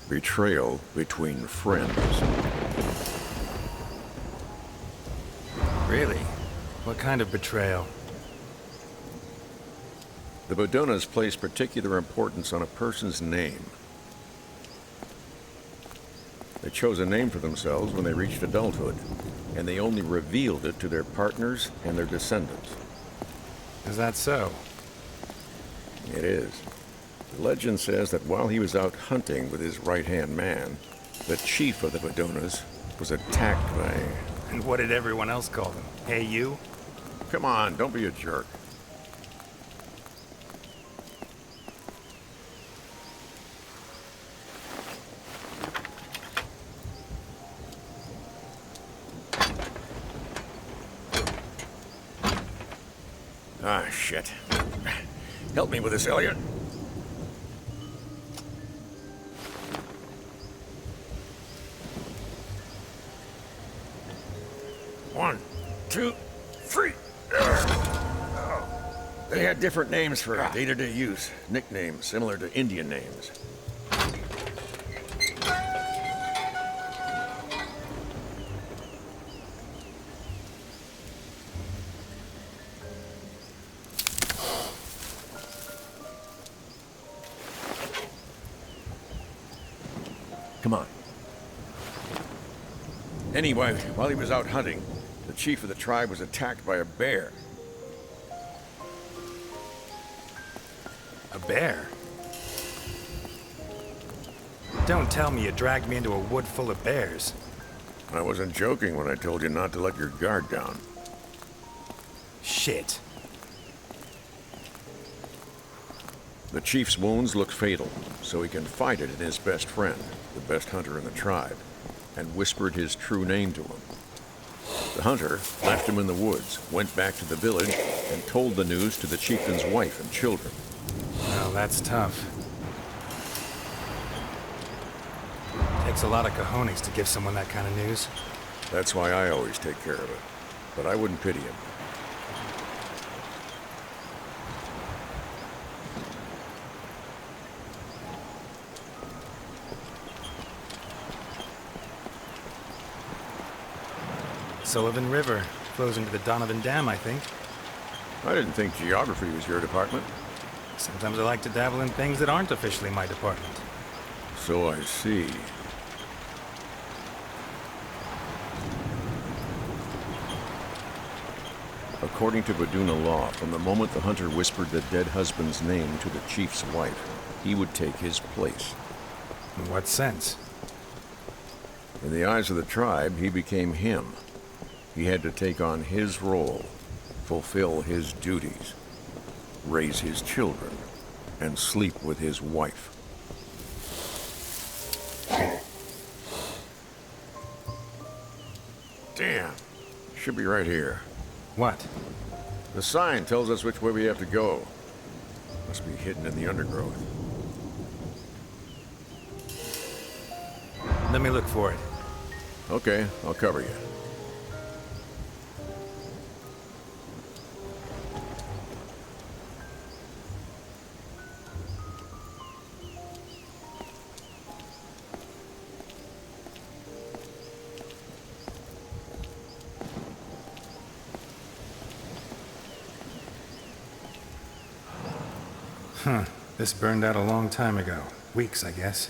Betrayal between friends. Really? What kind of betrayal? The Vodunas place particular importance on a person's name. They chose a name for themselves when they reached adulthood, and they only revealed it to their partners and their descendants. Is that so? It is. The legend says that while he was out hunting with his right-hand man, the chief of the Vodunas was attacked by... And what did everyone else call them? Hey, you? Come on, don't be a jerk. Ah, shit. Help me with this, Elliot. One, two, three. They had different names for day-to-day use. Nicknames similar to Indian names. Come on. Anyway, while he was out hunting, the chief of the tribe was attacked by a bear. A bear? Don't tell me you dragged me into a wood full of bears. I wasn't joking when I told you not to let your guard down. Shit. The chief's wounds look fatal, so he confided in his best friend, the best hunter in the tribe, and whispered his true name to him. The hunter left him in the woods, went back to the village, and told the news to the chieftain's wife and children. Well, that's tough. Takes a lot of cojones to give someone that kind of news. That's why I always take care of it. But I wouldn't pity him. Sullivan River flows into the Donovan Dam, I think. I didn't think geography was your department. Sometimes I like to dabble in things that aren't officially my department. So I see. According to Vaduna law, from the moment the hunter whispered the dead husband's name to the chief's wife, he would take his place. In what sense? In the eyes of the tribe, he became him. He had to take on his role, fulfill his duties, raise his children, and sleep with his wife. Damn. Should be right here. What? The sign tells us which way we have to go. Must be hidden in the undergrowth. Let me look for it. Okay, I'll cover you. Huh. This burned out a long time ago. Weeks, I guess.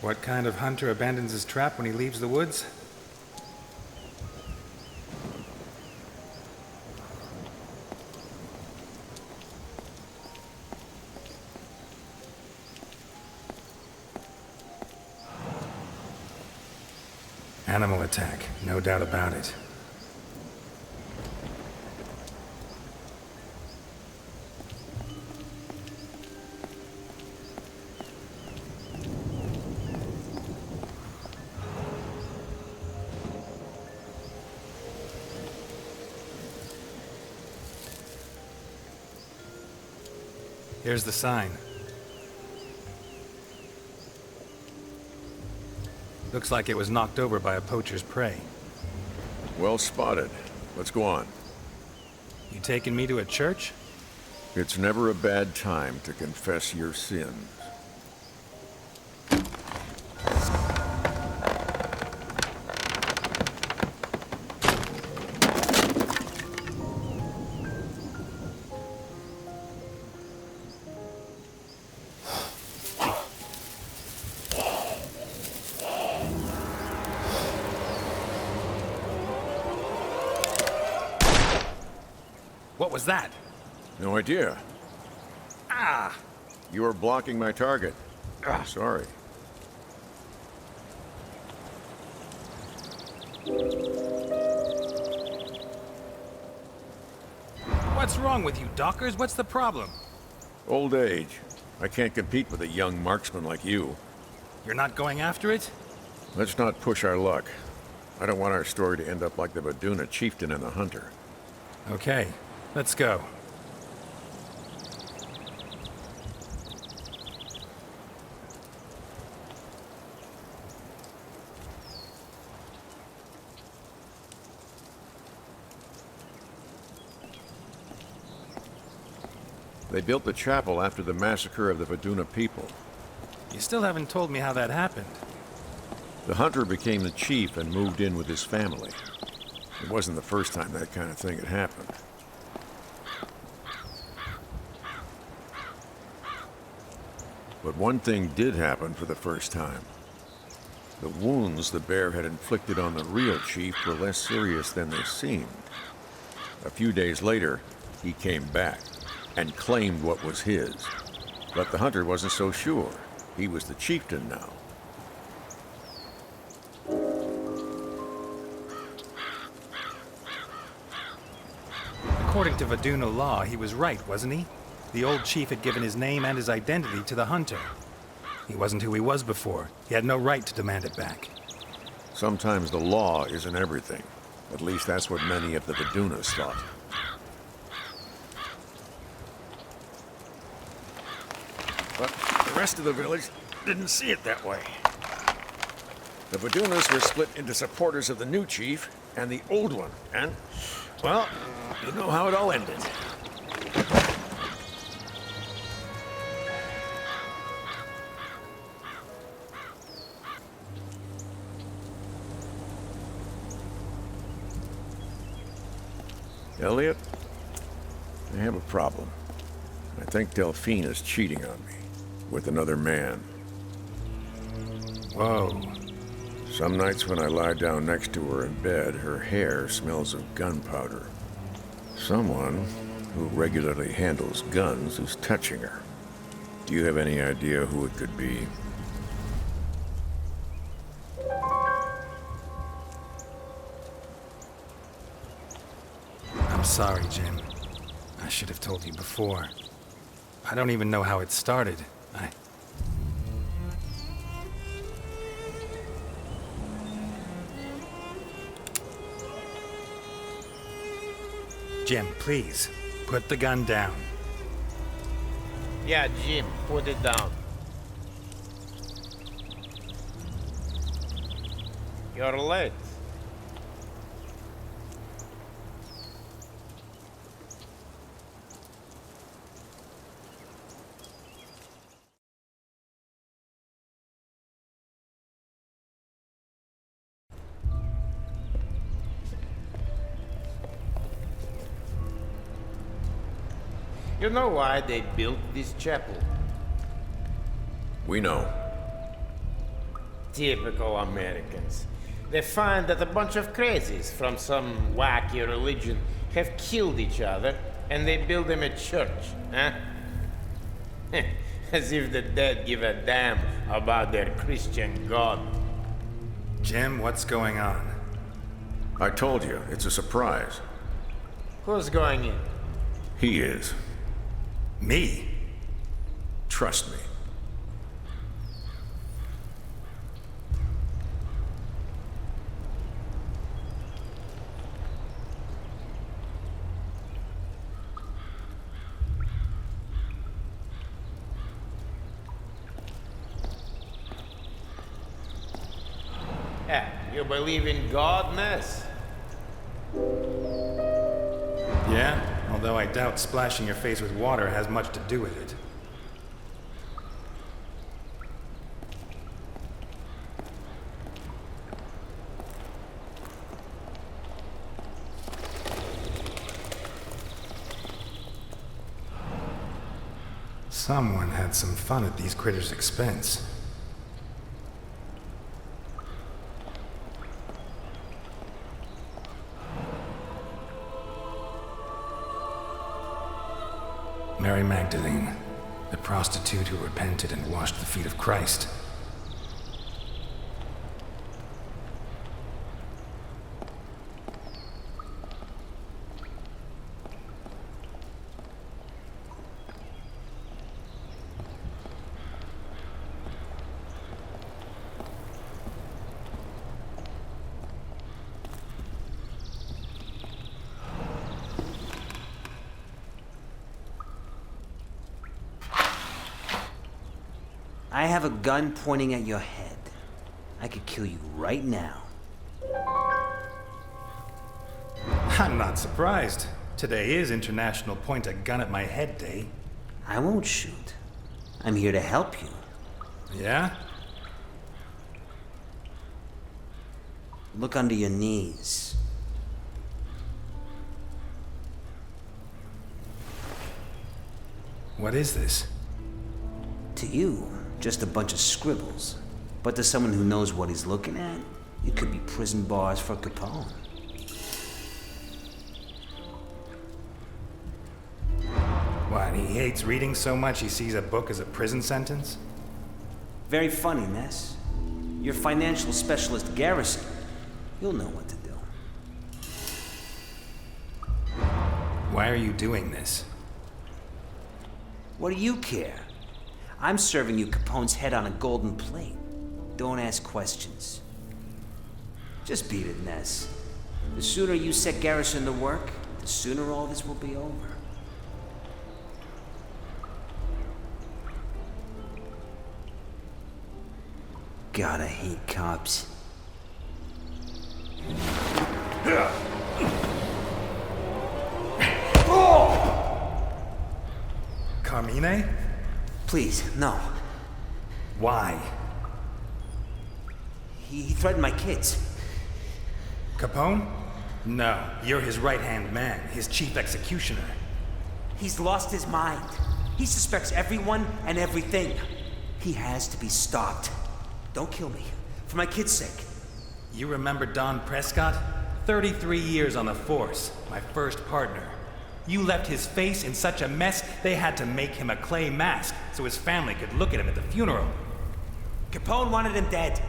What kind of hunter abandons his trap when he leaves the woods? Animal attack, no doubt about it. Here's the sign. Looks like it was knocked over by a poacher's prey. Well spotted. Let's go on. You taking me to a church? It's never a bad time to confess your sins. What was that? No idea. Ah! You were blocking my target. Sorry. What's wrong with you, Dockers? What's the problem? Old age. I can't compete with a young marksman like you. You're not going after it? Let's not push our luck. I don't want our story to end up like the Vaduna chieftain and the hunter. Okay, let's go. They built the chapel after the massacre of the Vaduna people. You still haven't told me how that happened. The hunter became the chief and moved in with his family. It wasn't the first time that kind of thing had happened. But one thing did happen for the first time. The wounds the bear had inflicted on the real chief were less serious than they seemed. A few days later, he came back and claimed what was his. But the hunter wasn't so sure. He was the chieftain now. According to Voduna law, he was right, wasn't he? The old chief had given his name and his identity to the hunter. He wasn't who he was before. He had no right to demand it back. Sometimes the law isn't everything. At least that's what many of the Vodunas thought. But the rest of the village didn't see it that way. The Vodunas were split into supporters of the new chief and the old one, and, well, you know how it all ended. Elliot, I have a problem. I think Delphine is cheating on me with another man. Whoa. Some nights when I lie down next to her in bed, her hair smells of gunpowder. Someone who regularly handles guns is touching her. Do you have any idea who it could be? I'm sorry, Jim. I should have told you before. I don't even know how it started. Jim, please, put the gun down. Yeah, Jim, put it down. You're late. You know why they built this chapel? We know. Typical Americans. They find that a bunch of crazies from some wacky religion have killed each other, and they build them a church, huh? As if the dead give a damn about their Christian God. Jim, what's going on? I told you, it's a surprise. Who's going in? He is. Me? Trust me. Yeah, you believe in God, Ness? Yeah? Although I doubt splashing your face with water has much to do with it. Someone had some fun at these critters' expense. Mary Magdalene, the prostitute who repented and washed the feet of Christ. I have a gun pointing at your head. I could kill you right now. I'm not surprised. Today is International Point a Gun at My Head Day. I won't shoot. I'm here to help you. Yeah? Look under your knees. What is this? To you, just a bunch of scribbles. But to someone who knows what he's looking at, it could be prison bars for Capone. What, he hates reading so much he sees a book as a prison sentence? Very funny, Ness. Your financial specialist, Garrison. You'll know what to do. Why are you doing this? What do you care? I'm serving you Capone's head on a golden plate. Don't ask questions. Just beat it, Ness. The sooner you set Garrison to work, the sooner all this will be over. God, I hate cops. Carmine? Please, no. Why? He threatened my kids. Capone? No, you're his right-hand man, his chief executioner. He's lost his mind. He suspects everyone and everything. He has to be stopped. Don't kill me. For my kids' sake. You remember Don Prescott? 33 years on the force, my first partner. You left his face in such a mess, they had to make him a clay mask so his family could look at him at the funeral. Capone wanted him dead.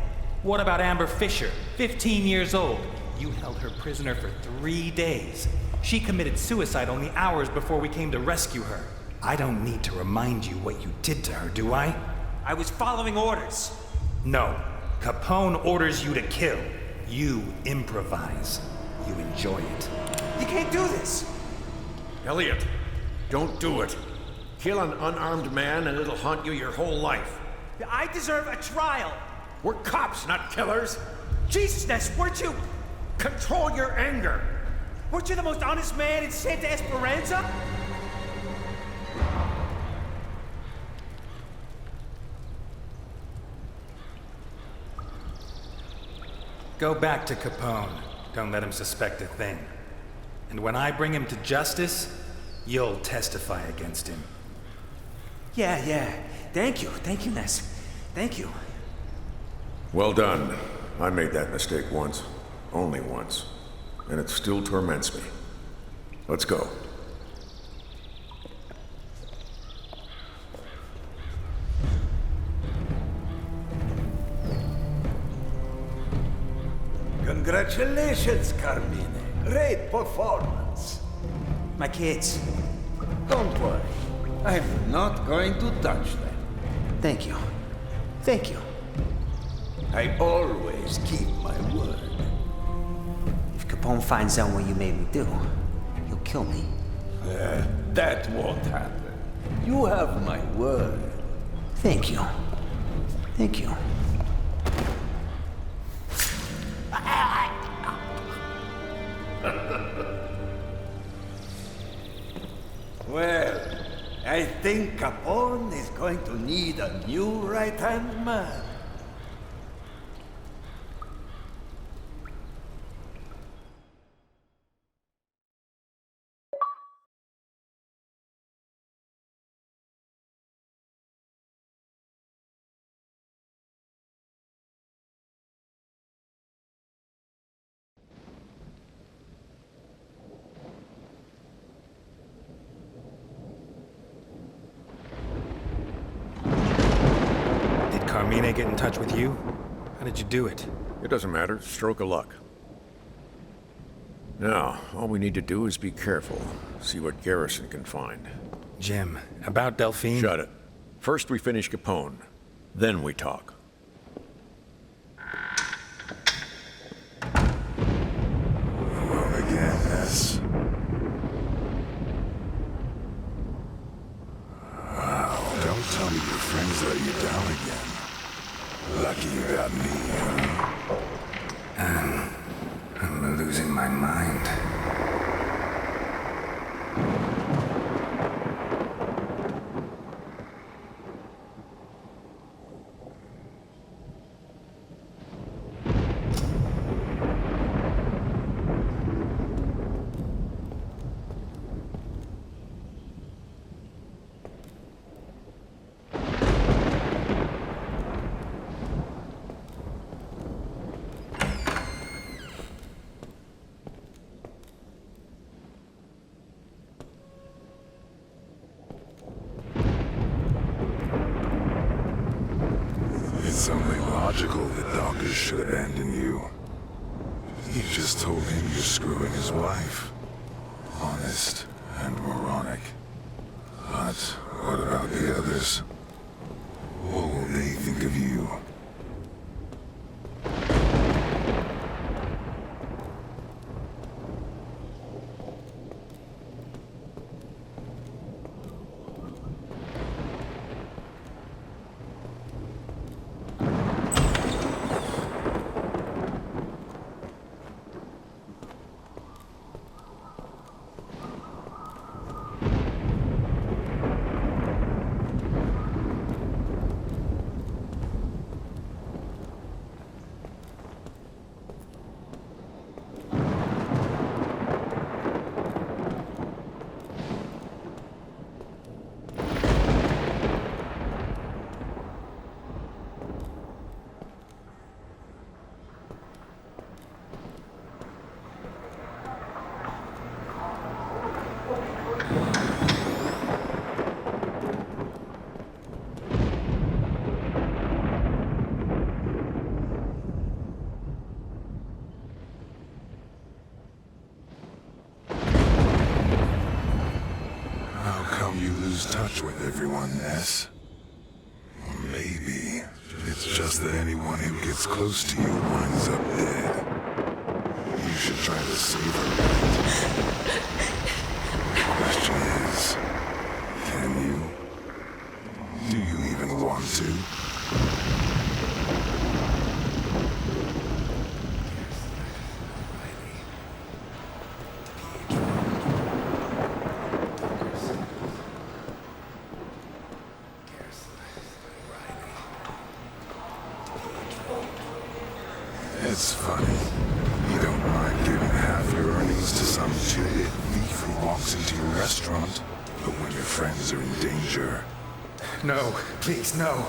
What about Amber Fisher, 15 years old? You held her prisoner for 3 days. She committed suicide only hours before we came to rescue her. I don't need to remind you what you did to her, do I? I was following orders. No. Capone orders you to kill. You improvise. You enjoy it. You can't do this! Elliot, don't do it. Kill an unarmed man and it'll haunt you your whole life. I deserve a trial! We're cops, not killers. Jesus, Ness, weren't you... Control your anger. Weren't you the most honest man in Santa Esperanza? Go back to Capone. Don't let him suspect a thing. And when I bring him to justice, you'll testify against him. Yeah. Thank you, Ness. Thank you. Well done. I made that mistake once. Only once. And it still torments me. Let's go. Congratulations, Carmine. Great performance. My kids. Don't worry. I'm not going to touch them. Thank you. Thank you. I always keep my word. If Capone finds out what you made me do, he'll kill me. That won't happen. You have my word. Thank you. Thank you. Well, I think Capone is going to need a new right-hand man. Carmine get in touch with you? How did you do it? It doesn't matter. Stroke of luck. Now, all we need to do is be careful. See what Garrison can find. Jim, about Delphine? Shut it. First we finish Capone. Then we talk. Home again, Ness. Wow, don't tell me your friends let you down again. Lucky you got me, huh? I'm losing my mind. It's only logical that Dawkins should abandon you. You just told him you're screwing his wife. Honest and moronic. But what about the others? What will they think of you? Touch with everyone, Ness. Or maybe it's just that anyone who gets close to you winds up dead. You should try to save her. The question is, can you? Do you even want to? It's funny. You don't mind giving half your earnings to some two-bit thief who walks into your restaurant, but when your friends are in danger... No, please, no.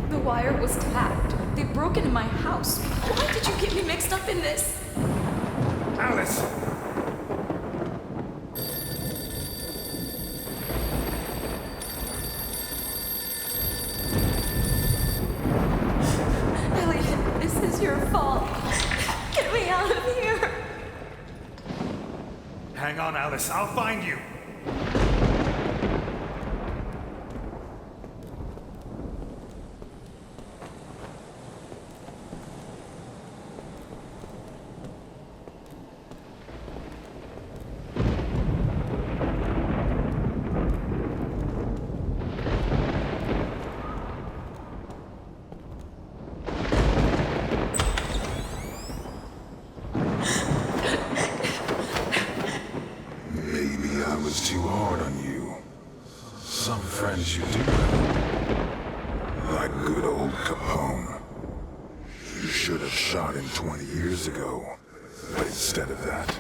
The wire was tapped. They broke into my house. Why did you get me mixed up in this? Alice! Elliot, this is your fault. Get me out of here. Hang on, Alice. I'll find you. Too hard on you. Some friends you do have. Like good old Capone. You should have shot him 20 years ago. But instead of that...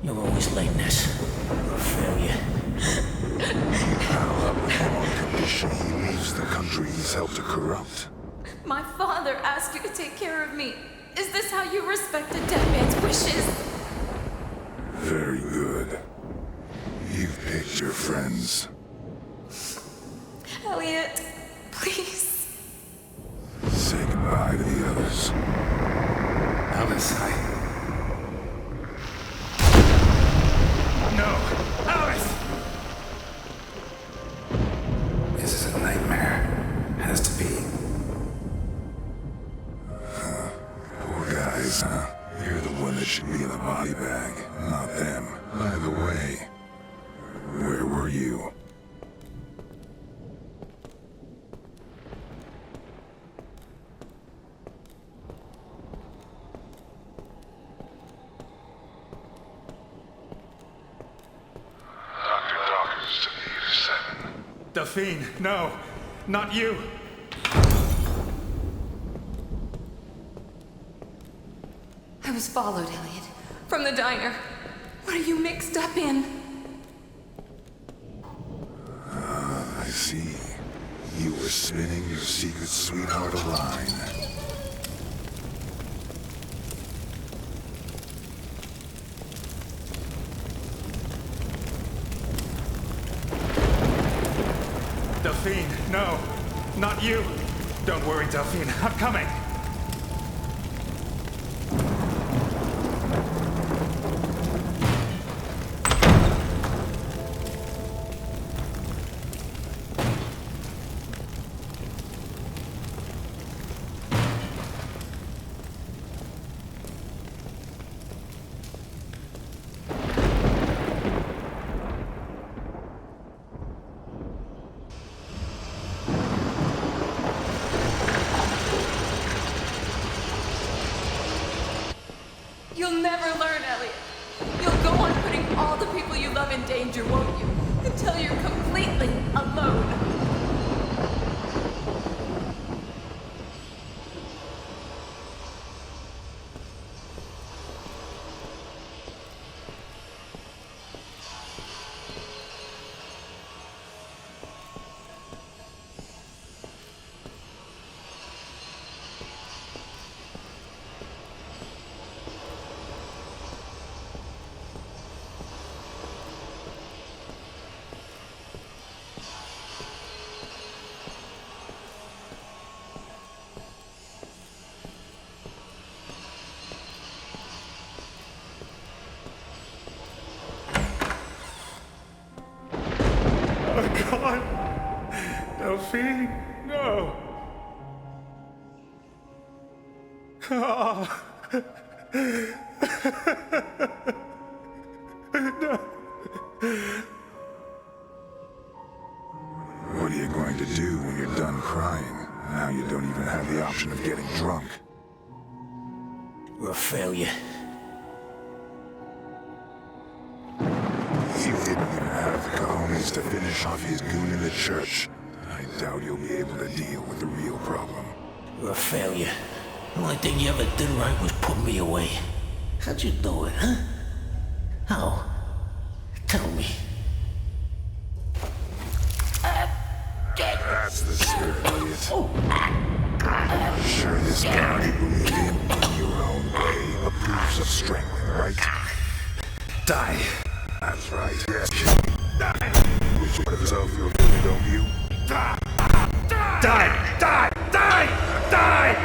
You're always late, Ness. You're a failure. You pal up with him on condition he leaves the country he's helped to corrupt. My father asked you to take care of me. Is this how you respect a dead man's wishes? Very good. You've picked your friends. Elliot, please. Say goodbye to the others. Alice, Delphine, no! Not you! I was followed, Elliot. From the diner. What are you mixed up in? I see. You were spinning your secret sweetheart a line. Delphine, no! Not you! Don't worry, Delphine, I'm coming! You'll never learn, Elliot. You'll go on putting all the people you love in danger, won't you? Until you're completely alone. Oh, God! Delphine, no! Oh. No. What are you going to do when you're done crying? Now you don't even have the option of getting drunk. We're a failure. You didn't even have the cojones to finish off his goon in the church. I doubt you'll be able to deal with the real problem. We're a failure. The only thing you ever did right was put me away. How'd you do it, huh? How? Tell me. That's the spirit, Elliot. I'm sure this God you believe in your own way approves of strength, right? Die! That's right. Yes, die! Which part of yourself you're feeling, don't you? Die! Die! Die! Die! Die!